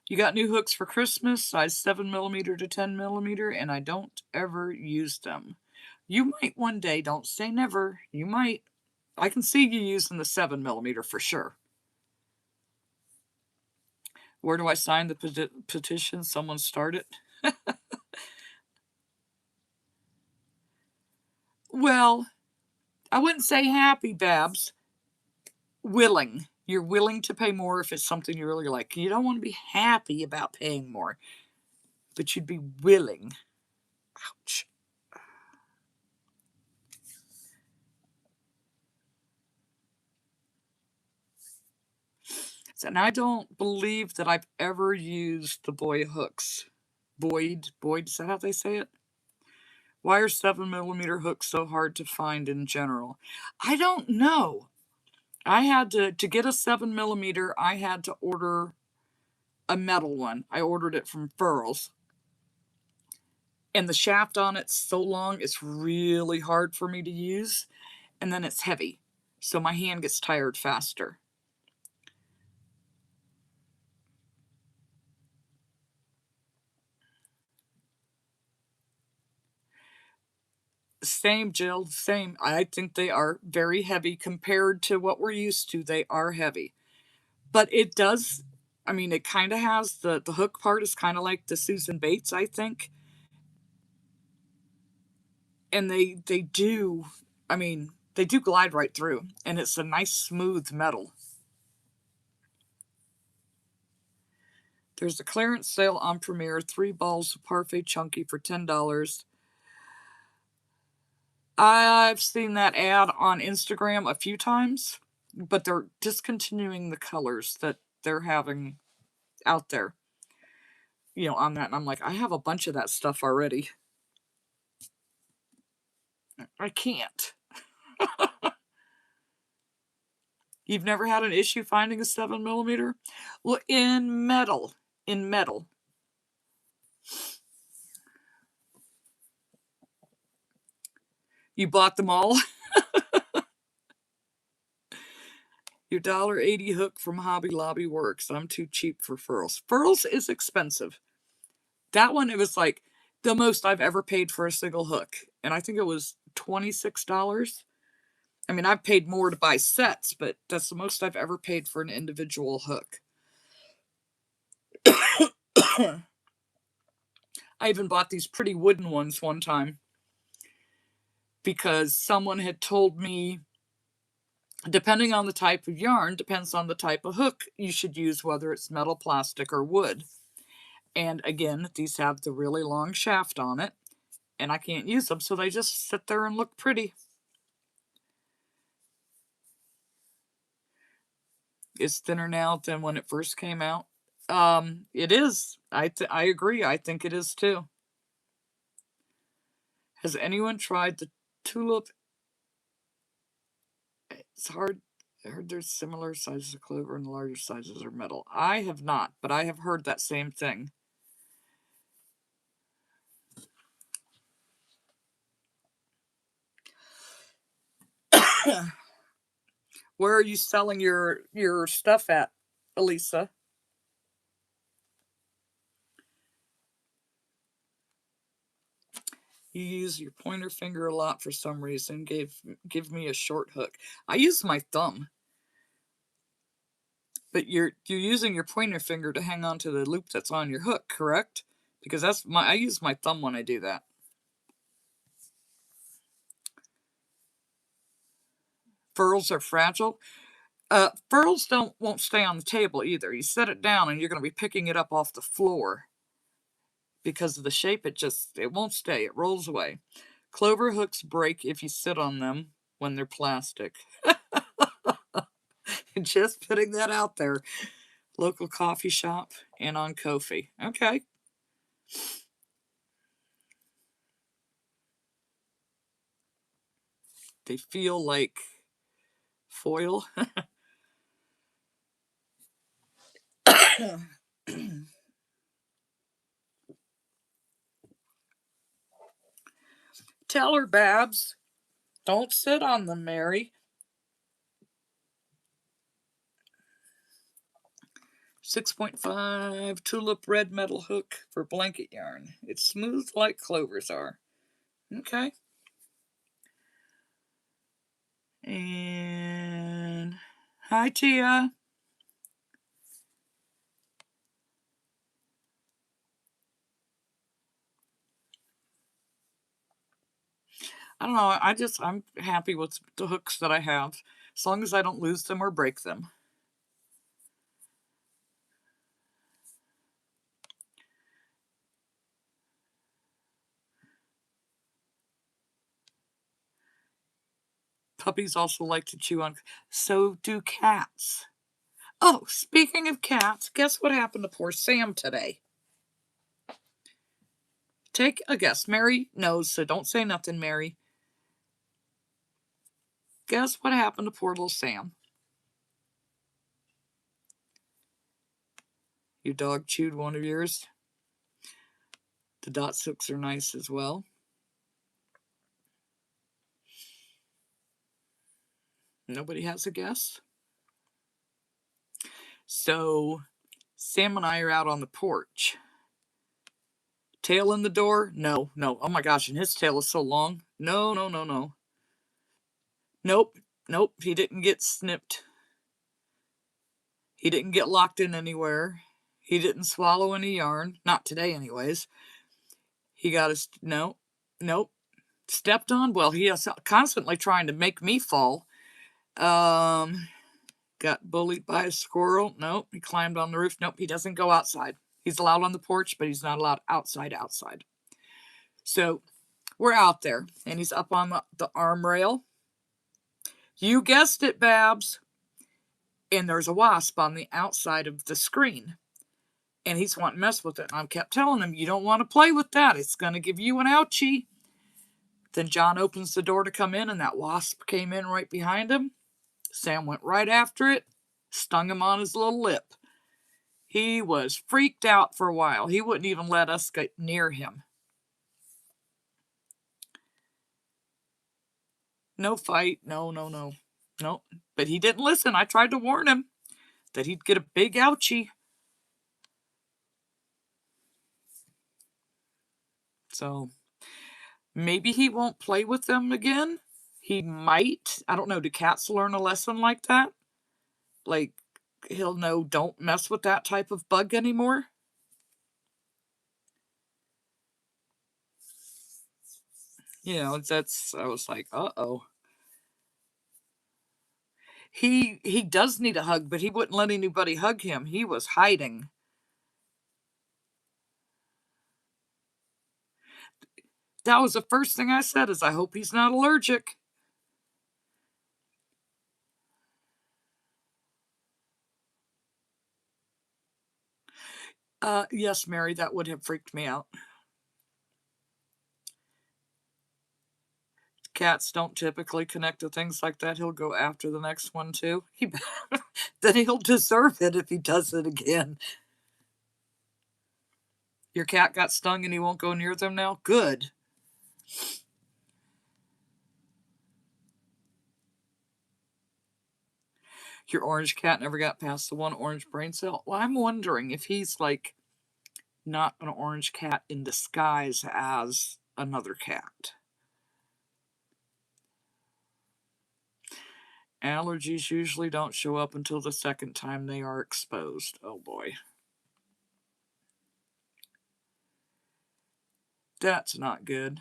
You got new hooks for Christmas, size 7mm to 10mm, and I don't ever use them. You might one day. Don't say never. You might. I can see you using the 7mm for sure. Where do I sign the petition? Someone start it? Well, I wouldn't say happy, Babs. Willing. You're willing to pay more if it's something you really like. You don't want to be happy about paying more, but you'd be willing. Ouch. And I don't believe that I've ever used the boy hooks. Boyd, is that how they say it? Why are 7mm hooks so hard to find in general? I don't know. I had to get a 7mm, I had to order a metal one. I ordered it from Furls. And the shaft on it's so long, it's really hard for me to use. And then it's heavy. So my hand gets tired faster. Same, Jill, same. I think they are very heavy compared to what we're used to. They are heavy. But it does, I mean, it kind of has, the hook part is kind of like the Susan Bates, I think. And they do, I mean, they do glide right through. And it's a nice smooth metal. There's a clearance sale on Premier, 3 balls of Parfait Chunky for $10. I've seen that ad on Instagram a few times, but they're discontinuing the colors that they're having out there, on that. And I'm like, I have a bunch of that stuff already. I can't. You've never had an issue finding a 7mm? Well, in metal. You bought them all? Your $1.80 hook from Hobby Lobby works. I'm too cheap for Furls. Furls is expensive. That one, it was like the most I've ever paid for a single hook. And I think it was $26. I mean, I've paid more to buy sets, but that's the most I've ever paid for an individual hook. I even bought these pretty wooden ones one time because someone had told me, depending on the type of yarn, depends on the type of hook you should use, whether it's metal, plastic, or wood. And again, these have the really long shaft on it, and I can't use them, so they just sit there and look pretty. It's thinner now than when it first came out. It is. I agree. I think it is too. Has anyone tried the tulip? It's hard. I heard there's similar sizes of clover and the larger sizes are metal. I have not, but I have heard that same thing. Where are you selling your stuff at, Elisa? You use your pointer finger a lot for some reason. Give me a short hook. I use my thumb. But you're using your pointer finger to hang on to the loop that's on your hook, correct? Because I use my thumb when I do that. Furls are fragile. Furls won't stay on the table either. You set it down and you're going to be picking it up off the floor. because of the shape, it won't stay. It rolls away. Clover hooks break if you sit on them when they're plastic. Just putting that out there. Local coffee shop and on Ko-fi. Okay. They feel like foil. Tell her, Babs. Don't sit on them, Mary. 6.5 tulip red metal hook for blanket yarn. It's smooth like clovers are. Okay. And hi, Tia. I don't know. I'm happy with the hooks that I have, as long as I don't lose them or break them. Puppies also like to chew on. So do cats. Oh, speaking of cats, guess what happened to poor Sam today? Take a guess. Mary knows, so don't say nothing, Mary. Guess what happened to poor little Sam? Your dog chewed one of yours. The dot hooks are nice as well. Nobody has a guess? So, Sam and I are out on the porch. Tail in the door? No, no. Oh my gosh, and his tail is so long. No, no, no, no. Nope, nope, he didn't get snipped. He didn't get locked in anywhere. He didn't swallow any yarn. Not today, anyways. He got his. No, nope. Stepped on? Well, he is constantly trying to make me fall. Got bullied by a squirrel? Nope. He climbed on the roof? Nope. He doesn't go outside. He's allowed on the porch, but he's not allowed outside. So we're out there, and he's up on the arm rail. You guessed it, Babs. And there's a wasp on the outside of the screen. And he's wanting to mess with it. And I kept telling him, you don't want to play with that. It's going to give you an ouchie. Then John opens the door to come in, and that wasp came in right behind him. Sam went right after it, stung him on his little lip. He was freaked out for a while. He wouldn't even let us get near him. No fight. No. But he didn't listen. I tried to warn him that he'd get a big ouchie. So maybe he won't play with them again. He might. I don't know. Do cats learn a lesson like that? Like, he'll know, don't mess with that type of bug anymore? You know, I was like, uh-oh. He does need a hug, but he wouldn't let anybody hug him. He was hiding. That was the first thing I said, is I hope he's not allergic. Yes, Mary, that would have freaked me out. Cats don't typically connect to things like that. He'll go after the next one, too. Then he'll deserve it if he does it again. Your cat got stung and he won't go near them now? Good. Your orange cat never got past the one orange brain cell? Well, I'm wondering if he's like not an orange cat in disguise as another cat. Allergies usually don't show up until the second time they are exposed. Oh boy. That's not good.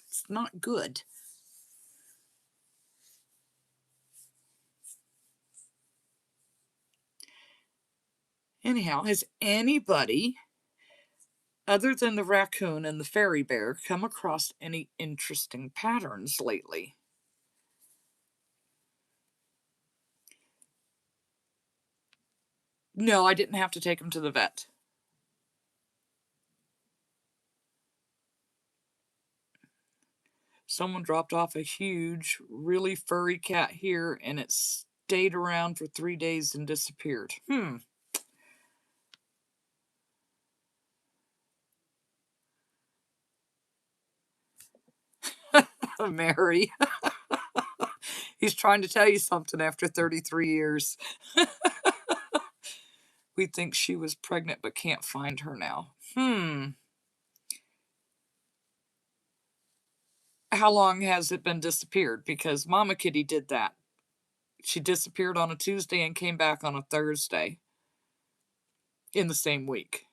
It's not good. Anyhow, has anybody, other than the raccoon and the fairy bear, come across any interesting patterns lately? No, I didn't have to take him to the vet. Someone dropped off a huge, really furry cat here, and it stayed around for 3 days and disappeared. Mary. He's trying to tell you something after 33 years. We think she was pregnant but can't find her now. How long has it been disappeared? Because Mama Kitty did that. She disappeared on a Tuesday and came back on a Thursday in the same week.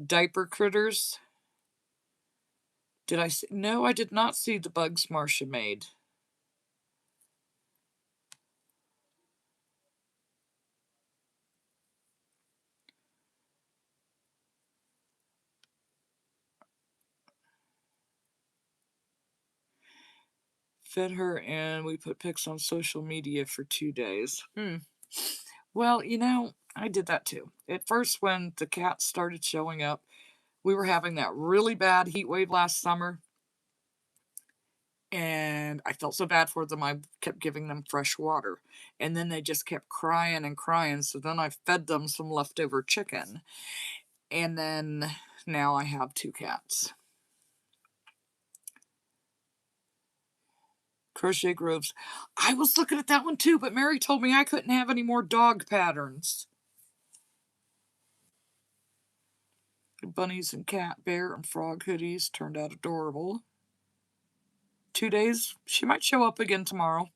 Diaper critters. Did I see? No, I did not see the bugs Marcia made. Fed her and we put pics on social media for 2 days. Well, I did that too. At first, when the cats started showing up, we were having that really bad heat wave last summer. And I felt so bad for them, I kept giving them fresh water. And then they just kept crying and crying. So then I fed them some leftover chicken. And then now I have 2 cats. Crochet Groves. I was looking at that one too, but Mary told me I couldn't have any more dog patterns. Bunnies and cat, bear, and frog hoodies turned out adorable. 2 days. She might show up again tomorrow.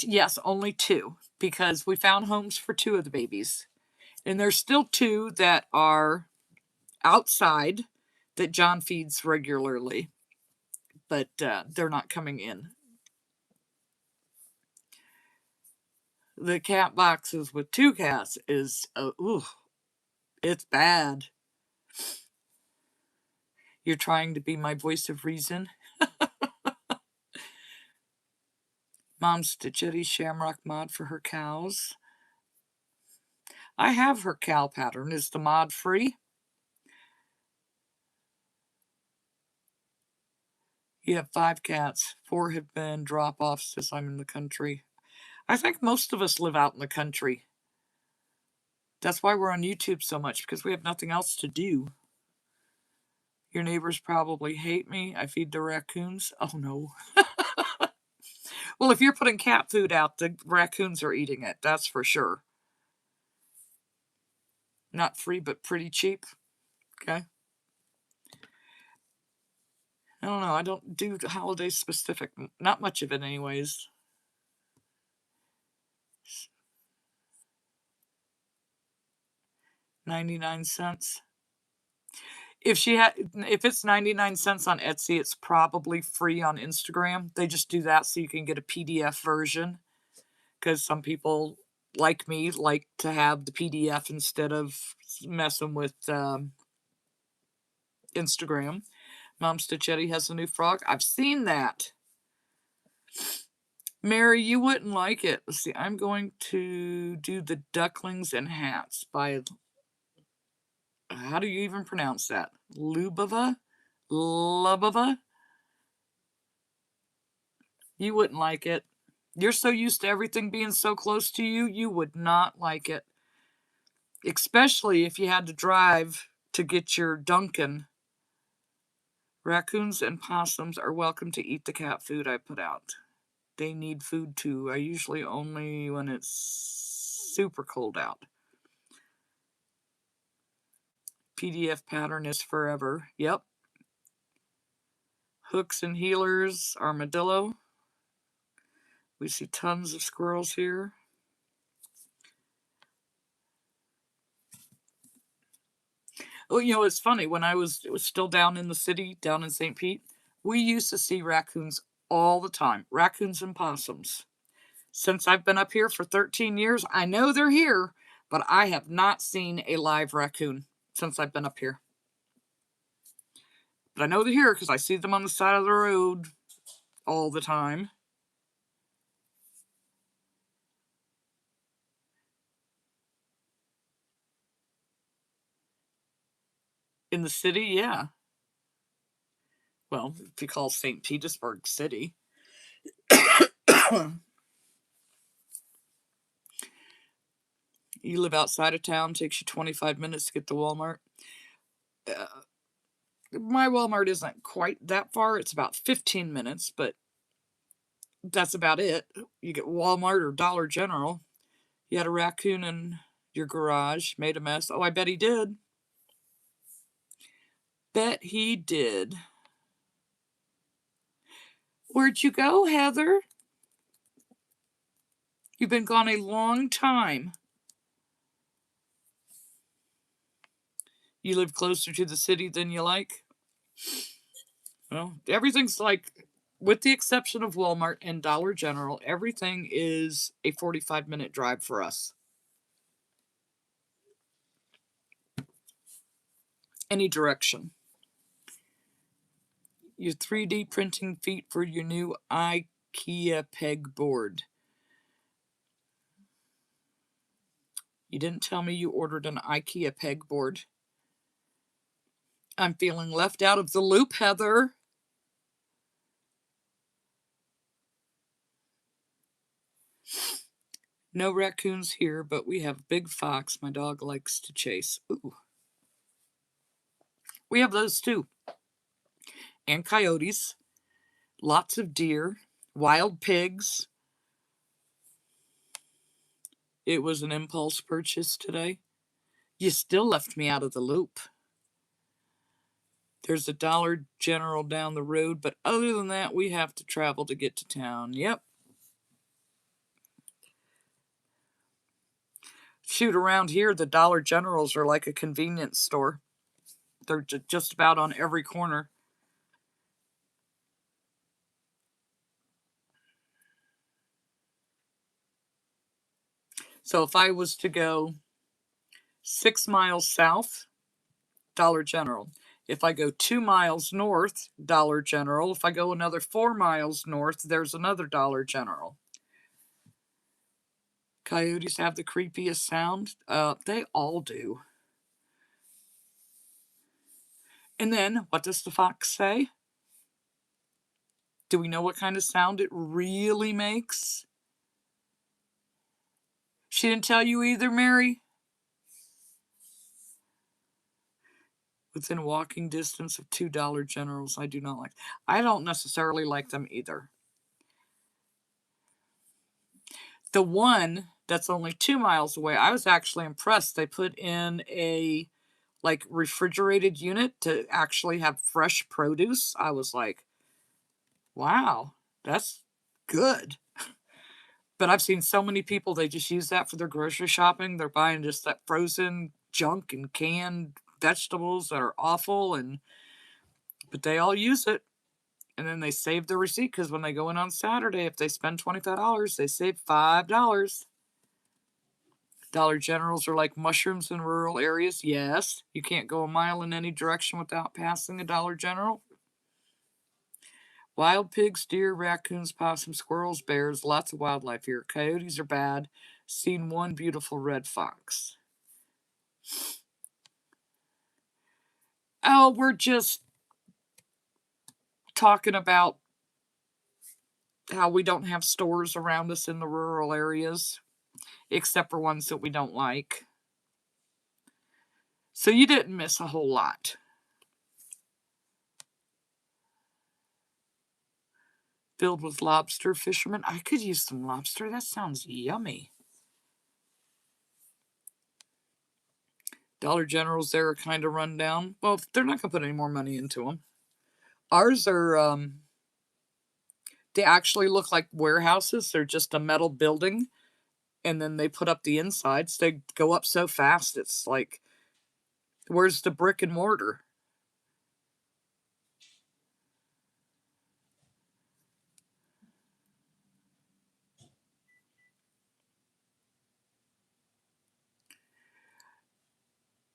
Yes, only 2, because we found homes for 2 of the babies. And there's still 2 that are outside that John feeds regularly, but they're not coming in. The cat boxes with 2 cats is, it's bad. You're trying to be my voice of reason. Mom's Stitchetti Shamrock mod for her cows. I have her cow pattern. Is the mod free? You have 5 cats. 4 have been drop-offs since I'm in the country. I think most of us live out in the country. That's why we're on YouTube so much, because we have nothing else to do. Your neighbors probably hate me. I feed the raccoons. Oh, no. Well, if you're putting cat food out, the raccoons are eating it. That's for sure. Not free, but pretty cheap. Okay. I don't know. I don't do holiday specific. Not much of it anyways. 99 cents. If it's 99 cents on Etsy, it's probably free on Instagram. They just do that so you can get a PDF version, because some people like me like to have the PDF instead of messing with Instagram. Mom Stitchetti has a new frog. I've seen that. Mary, you wouldn't like it. Let's see. I'm going to do the ducklings and hats by, how do you even pronounce that? Lubova? You wouldn't like it. You're so used to everything being so close to you, you would not like it. Especially if you had to drive to get your Dunkin'. Raccoons and possums are welcome to eat the cat food I put out. They need food too. I usually only when it's super cold out. PDF pattern is forever. Yep. Hooks and healers, armadillo. We see tons of squirrels here. Well, it's funny. When it was still down in the city, down in St. Pete, we used to see raccoons all the time. Raccoons and possums. Since I've been up here for 13 years, I know they're here, but I have not seen a live raccoon since I've been up here. But I know they're here because I see them on the side of the road all the time. In the city, yeah. Well, if you call St. Petersburg city. You live outside of town, takes you 25 minutes to get to Walmart. My Walmart isn't quite that far. It's about 15 minutes, but that's about it. You get Walmart or Dollar General. You had a raccoon in your garage, made a mess. Oh, I bet he did. Bet he did. Where'd you go, Heather? You've been gone a long time. You live closer to the city than you like? Well, everything's like, with the exception of Walmart and Dollar General, everything is a 45-minute drive for us. Any direction. Your 3D printing feet for your new IKEA pegboard. You didn't tell me you ordered an IKEA pegboard. I'm feeling left out of the loop, Heather. No raccoons here, but we have Big Fox my dog likes to chase. Ooh. We have those too. And coyotes. Lots of deer. Wild pigs. It was an impulse purchase today. You still left me out of the loop. There's a Dollar General down the road, but other than that, we have to travel to get to town. Yep. Shoot, around here, the Dollar Generals are like a convenience store. They're just about on every corner. So if I was to go 6 miles south, Dollar General. If I go 2 miles north, Dollar General. If I go another 4 miles north, there's another Dollar General. Coyotes have the creepiest sound. They all do. And then, what does the fox say? Do we know what kind of sound it really makes? She didn't tell you either, Mary? Within walking distance of 2 Dollar Generals, I do not like. I don't necessarily like them either. The one that's only 2 miles away, I was actually impressed. They put in a refrigerated unit to actually have fresh produce. I was like, wow, that's good. But I've seen so many people, they just use that for their grocery shopping. They're buying just that frozen junk and canned vegetables that are awful, but they all use it. And then they save the receipt because when they go in on Saturday, if they spend $25, they save $5. Dollar Generals are like mushrooms in rural areas. Yes, you can't go a mile in any direction without passing a Dollar General. Wild pigs, deer, raccoons, possums, squirrels, bears, lots of wildlife here. Coyotes are bad. Seen one beautiful red fox. Oh, we're just talking about how we don't have stores around us in the rural areas, except for ones that we don't like. So you didn't miss a whole lot. Filled with lobster fishermen. I could use some lobster. That sounds yummy. Dollar Generals there are kind of run down. Well, they're not going to put any more money into them. Ours are, they actually look like warehouses. They're just a metal building, and then they put up the insides. They go up so fast, it's like Where's the brick and mortar?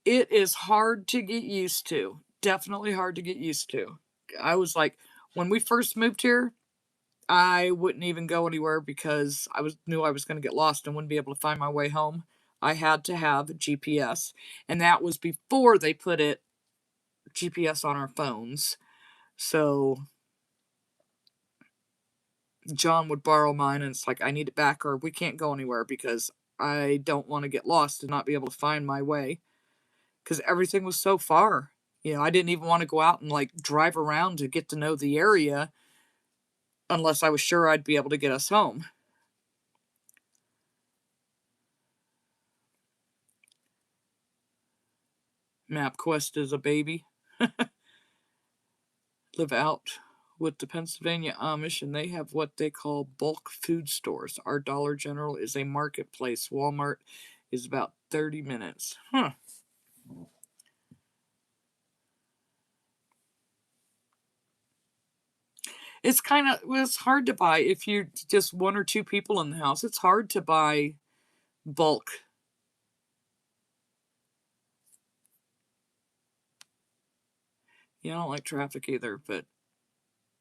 It is hard to get used to. Definitely hard to get used to. I was like, when we first moved here, I wouldn't even go anywhere because knew I was going to get lost and wouldn't be able to find my way home. I had to have GPS, and that was before they put it GPS on our phones. So John would borrow mine, and it's like, I need it back, or we can't go anywhere because I don't want to get lost and not be able to find my way because everything was so far. I didn't even want to go out and like drive around to get to know the area unless I was sure I'd be able to get us home. MapQuest is a baby. Live out with the Pennsylvania Amish, and they have what they call bulk food stores. Our Dollar General is a marketplace. Walmart is about 30 minutes. Huh. It's hard to buy if you're just one or two people in the house. It's hard to buy bulk. I don't like traffic either, but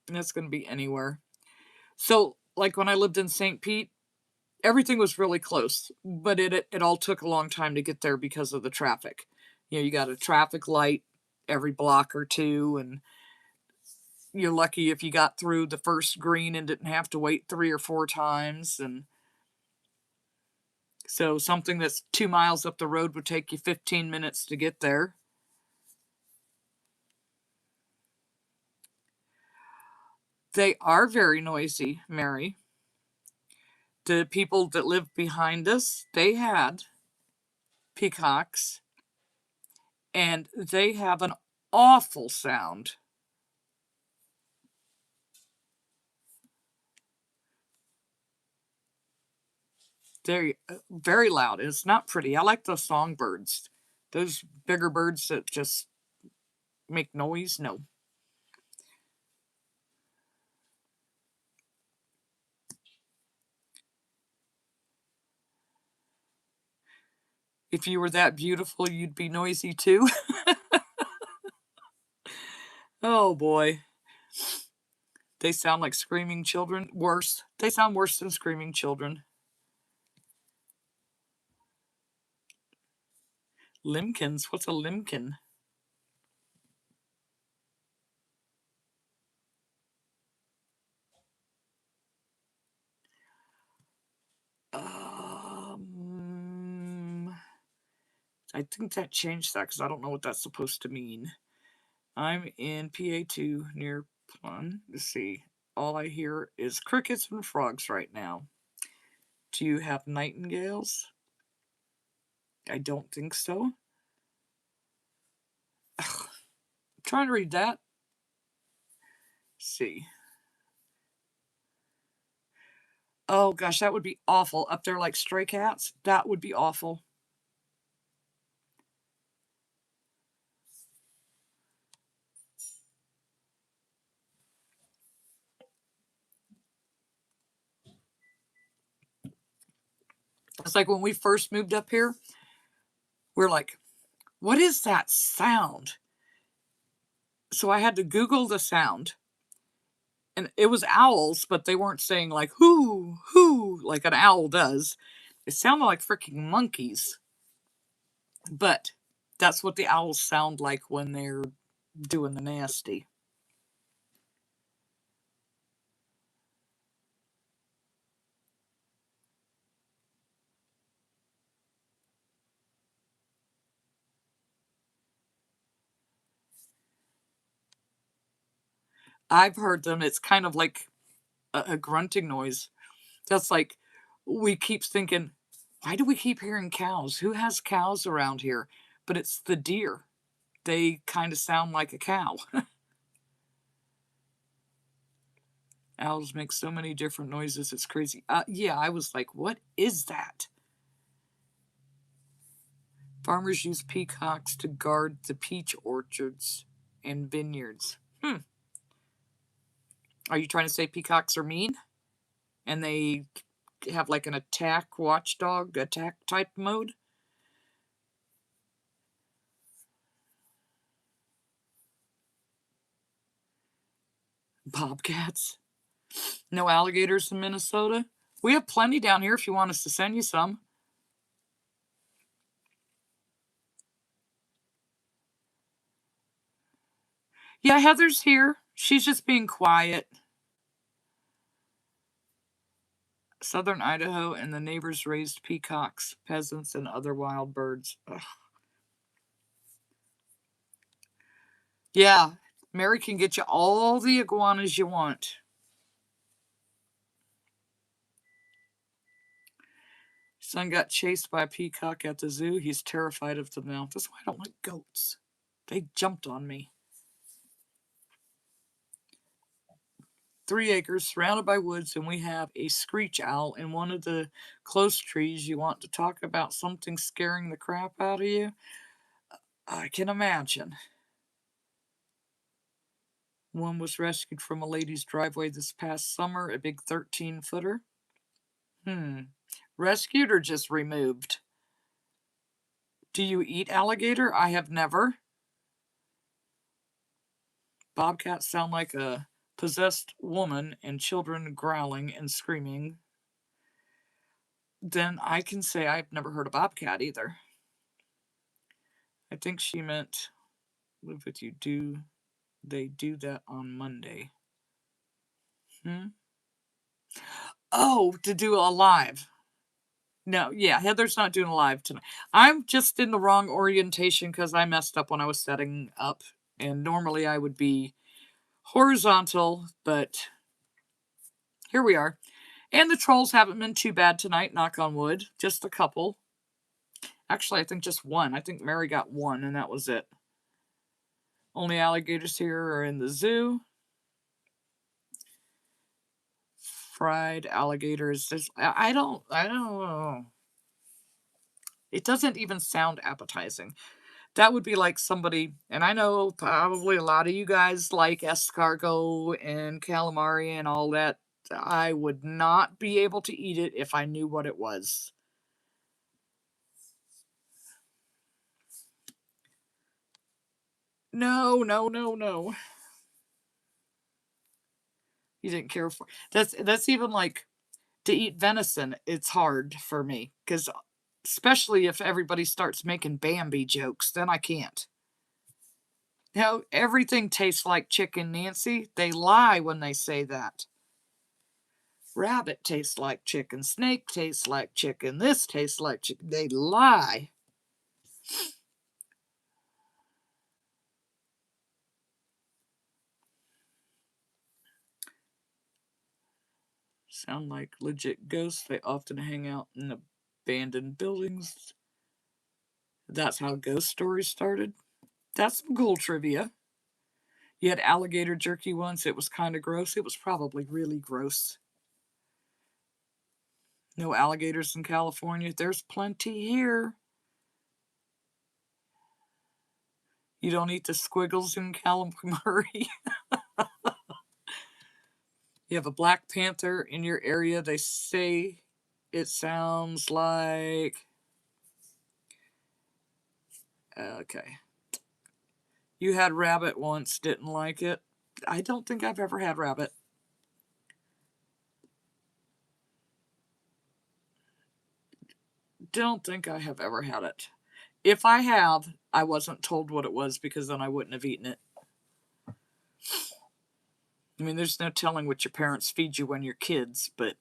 that's going to be anywhere. So, like when I lived in St. Pete, everything was really close, but it all took a long time to get there because of the traffic. You got a traffic light every block or two, and you're lucky if you got through the first green and didn't have to wait 3 or 4 times. And so something that's 2 miles up the road would take you 15 minutes to get there. They are very noisy, Mary. The people that lived behind us, they had peacocks, and they have an awful sound. They're very loud. It's not pretty. I like those songbirds. Those bigger birds that just make noise, no. If you were that beautiful, you'd be noisy too. Oh boy. They sound like screaming children. Worse. They sound worse than screaming children. Limkins? What's a limkin? I think that changed that because I don't know what that's supposed to mean. I'm in PA2 near Plum. Let's see. All I hear is crickets and frogs right now. Do you have nightingales? I don't think so. Ugh, I'm trying to read that. Let's see. Oh gosh, that would be awful. Up there like stray cats? That would be awful. It's like when we first moved up here, we're like, what is that sound? So I had to Google the sound. And it was owls, but they weren't saying like hoo, hoo, like an owl does. It sounded like freaking monkeys. But that's what the owls sound like when they're doing the nasty. I've heard them. It's kind of like a grunting noise. That's like we keep thinking, why do we keep hearing cows? Who has cows around here? But it's the deer. They kind of sound like a cow. Owls make so many different noises. It's crazy. Yeah, I was like, what is that? Farmers use peacocks to guard the peach orchards and vineyards. Are you trying to say peacocks are mean? And they have like an attack watchdog, attack type mode? Bobcats? No alligators in Minnesota? We have plenty down here if you want us to send you some. Yeah, Heather's here. She's just being quiet. Southern Idaho and the neighbors raised peacocks, pheasants, and other wild birds. Ugh. Yeah, Mary can get you all the iguanas you want. Son got chased by a peacock at the zoo. He's terrified of them now. That's why I don't like goats. They jumped on me. 3 acres surrounded by woods, and we have a screech owl in one of the close trees. You want to talk about something scaring the crap out of you? I can imagine. One was rescued from a lady's driveway this past summer, a big 13-footer. Rescued or just removed? Do you eat alligator? I have never. Bobcats sound like a possessed woman and children growling and screaming. Then I can say I've never heard a bobcat either. I think she meant live with you. Do they do that on Monday? Oh, to do a live. No, yeah, Heather's not doing a live tonight. I'm just in the wrong orientation because I messed up when I was setting up. And normally I would be horizontal, but here we are. And the trolls haven't been too bad tonight, knock on wood. Just a couple. Actually, I think just one. I think Mary got one, and that was it. Only alligators here are in the zoo. Fried alligators. I don't know. It doesn't even sound appetizing. That would be like somebody, and I know probably a lot of you guys like escargot and calamari and all that. I would not be able to eat it if I knew what it was. No. You didn't care for that's even like to eat venison. It's hard for me because especially if everybody starts making Bambi jokes, then I can't. Everything tastes like chicken, Nancy. They lie when they say that. Rabbit tastes like chicken. Snake tastes like chicken. This tastes like chicken. They lie. Sound like legit ghosts. They often hang out in abandoned buildings. That's how ghost stories started. That's some cool trivia. You had alligator jerky once. It was kind of gross. It was probably really gross. No alligators in California. There's plenty here. You don't eat the squiggles in calamari. You have a black panther in your area. They say it sounds like. Okay. You had rabbit once, didn't like it. I don't think I've ever had rabbit. Don't think I have ever had it. If I have, I wasn't told what it was because then I wouldn't have eaten it. I mean, there's no telling what your parents feed you when you're kids, but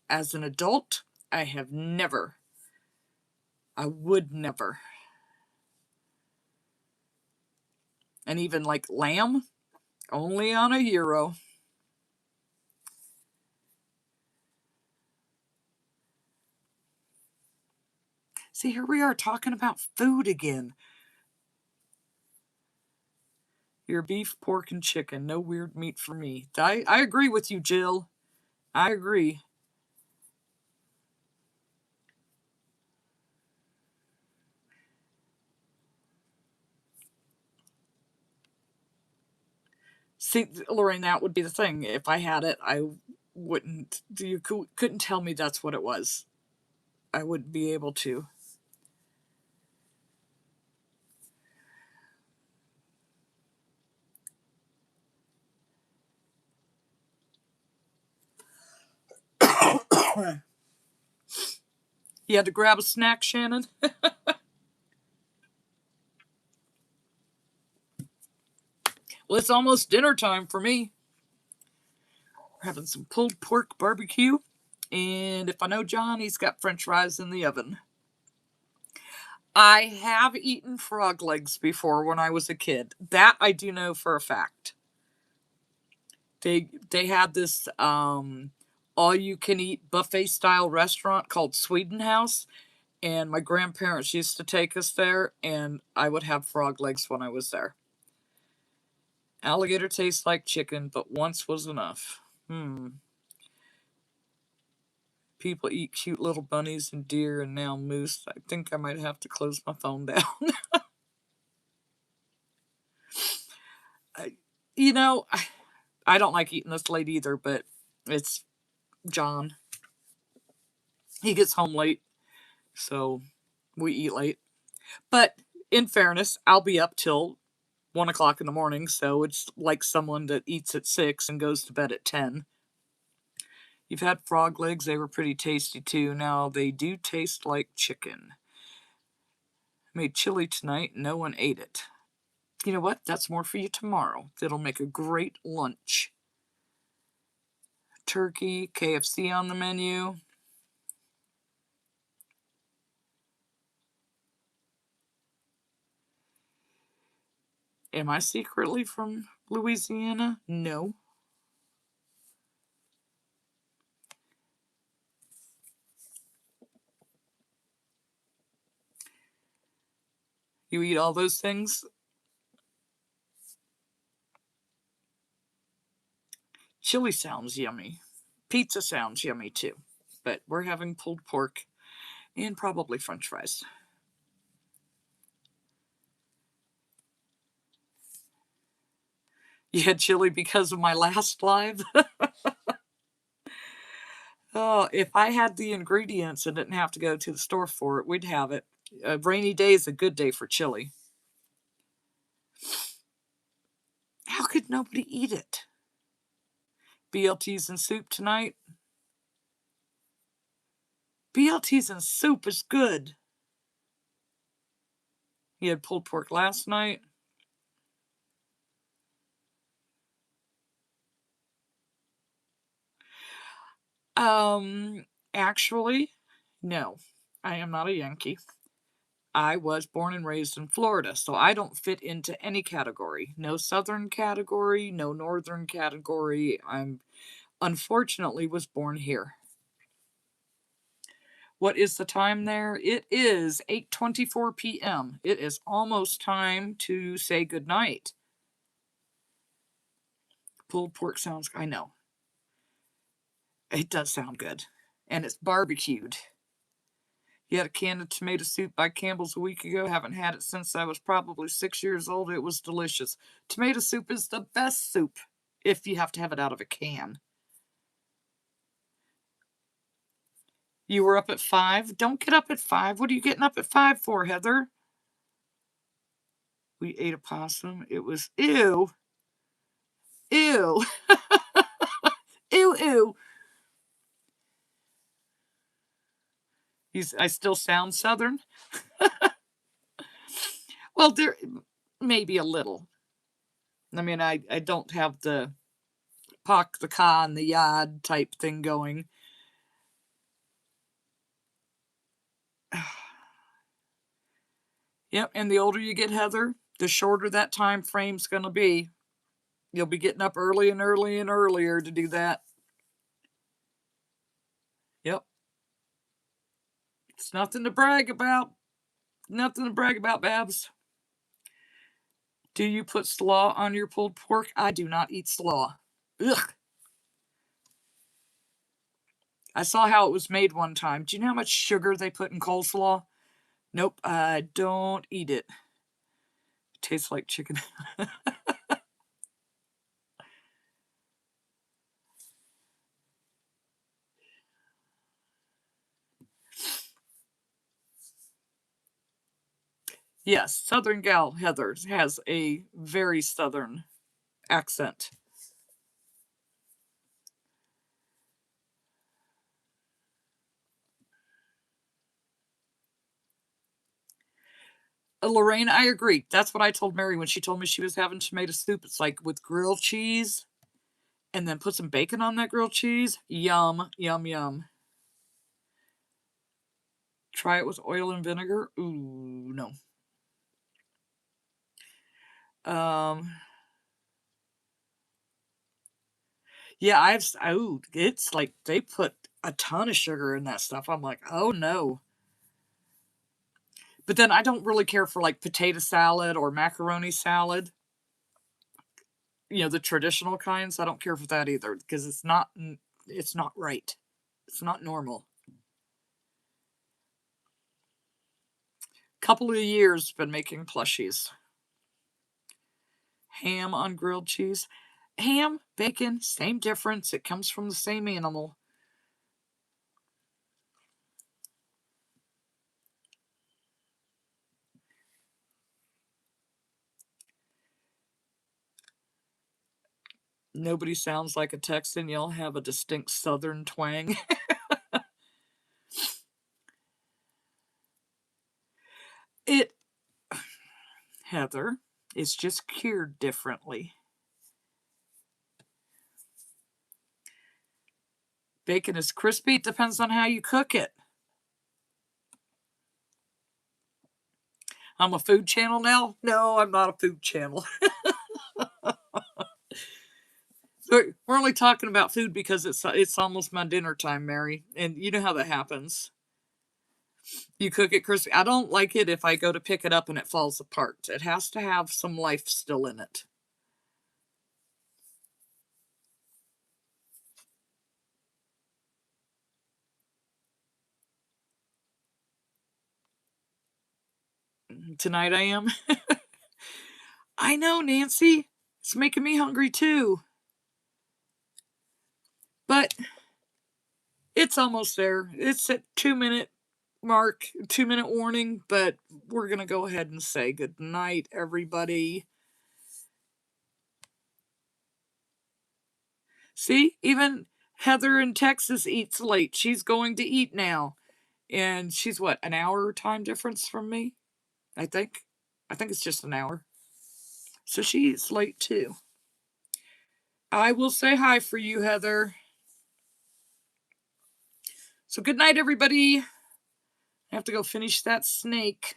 as an adult, I have never. I would never. And even like lamb, only on a euro. See, here we are talking about food again. Your beef, pork, and chicken. No weird meat for me. I agree with you, Jill. I agree. See, Lorraine, that would be the thing. If I had it, I wouldn't. You couldn't tell me that's what it was. I wouldn't be able to. You had to grab a snack, Shannon? Well, it's almost dinner time for me. We're having some pulled pork barbecue. And if I know John, he's got french fries in the oven. I have eaten frog legs before when I was a kid. That I do know for a fact. They had this all you can eat buffet style restaurant called Sweden House, and my grandparents used to take us there, and I would have frog legs when I was there. Alligator tastes like chicken, but once was enough. People eat cute little bunnies and deer and now moose. I think I might have to close my phone down. You know, I don't like eating this late either, but it's John. He gets home late, so we eat late. But in fairness, I'll be up till 1 o'clock in the morning, so it's like someone that eats at 6 and goes to bed at 10. You've had frog legs, they were pretty tasty too. Now, they do taste like chicken. I made chili tonight, no one ate it. You know what? That's more for you tomorrow. That'll make a great lunch. Turkey, KFC on the menu. Am I secretly from Louisiana? No. You eat all those things? Chili sounds yummy. Pizza sounds yummy too. But we're having pulled pork and probably french fries. You had chili because of my last live? Oh, if I had the ingredients and didn't have to go to the store for it, we'd have it. A rainy day is a good day for chili. How could nobody eat it? BLTs and soup tonight? BLTs and soup is good. You had pulled pork last night? Actually, no. I am not a Yankee. I was born and raised in Florida, so I don't fit into any category. No southern category, no northern category. I'm unfortunately was born here. What is the time there? It is 8:24 p.m. It is almost time to say goodnight. Pulled pork sounds, I know. It does sound good. And it's barbecued. You had a can of tomato soup by Campbell's a week ago. Haven't had it since I was probably 6 years old. It was delicious. Tomato soup is the best soup if you have to have it out of a can. You were up at 5? Don't get up at 5. What are you getting up at 5 for, Heather? We ate a possum. It was ew. Ew. Ew, ew. I still sound southern? Well, there maybe a little. I mean, I don't have the pock the ka and the yad type thing going. Yep, and the older you get, Heather, the shorter that time frame's going to be. You'll be getting up early and early and earlier to do that. Yep. It's nothing to brag about. Nothing to brag about, Babs. Do you put slaw on your pulled pork? I do not eat slaw. Ugh. I saw how it was made one time. Do you know how much sugar they put in coleslaw? Nope, I don't eat it. Tastes like chicken. Yes, Southern gal Heather has a very Southern accent. Lorraine, I agree. That's what I told Mary when she told me she was having tomato soup. It's like with grilled cheese and then put some bacon on that grilled cheese. Yum, yum, yum. Try it with oil and vinegar. Ooh, no. Um, yeah, it's like they put a ton of sugar in that stuff. I'm like, oh no. But then I don't really care for like potato salad or macaroni salad. The traditional kinds. I don't care for that either because it's not right. It's not normal. Couple of years been making plushies. Ham on grilled cheese. Ham, bacon, same difference. It comes from the same animal. Nobody sounds like a Texan. Y'all have a distinct Southern twang. It, Heather, is just cured differently. Bacon is crispy. It depends on how you cook it. I'm a food channel now? No, I'm not a food channel. We're only talking about food because it's almost my dinner time, Mary, and you know how that happens. You cook it crispy. I don't like it if I go to pick it up and it falls apart. It has to have some life still in it. Tonight I am. I know, Nancy. It's making me hungry too. But it's almost there. It's at 2 minute mark, 2 minute warning, but we're going to go ahead and say good night, everybody. See, even Heather in Texas eats late. She's going to eat now. And she's what, an hour time difference from me? I think. I think it's just an hour. So she eats late too. I will say hi for you, Heather. So good night, everybody. I have to go finish that snake.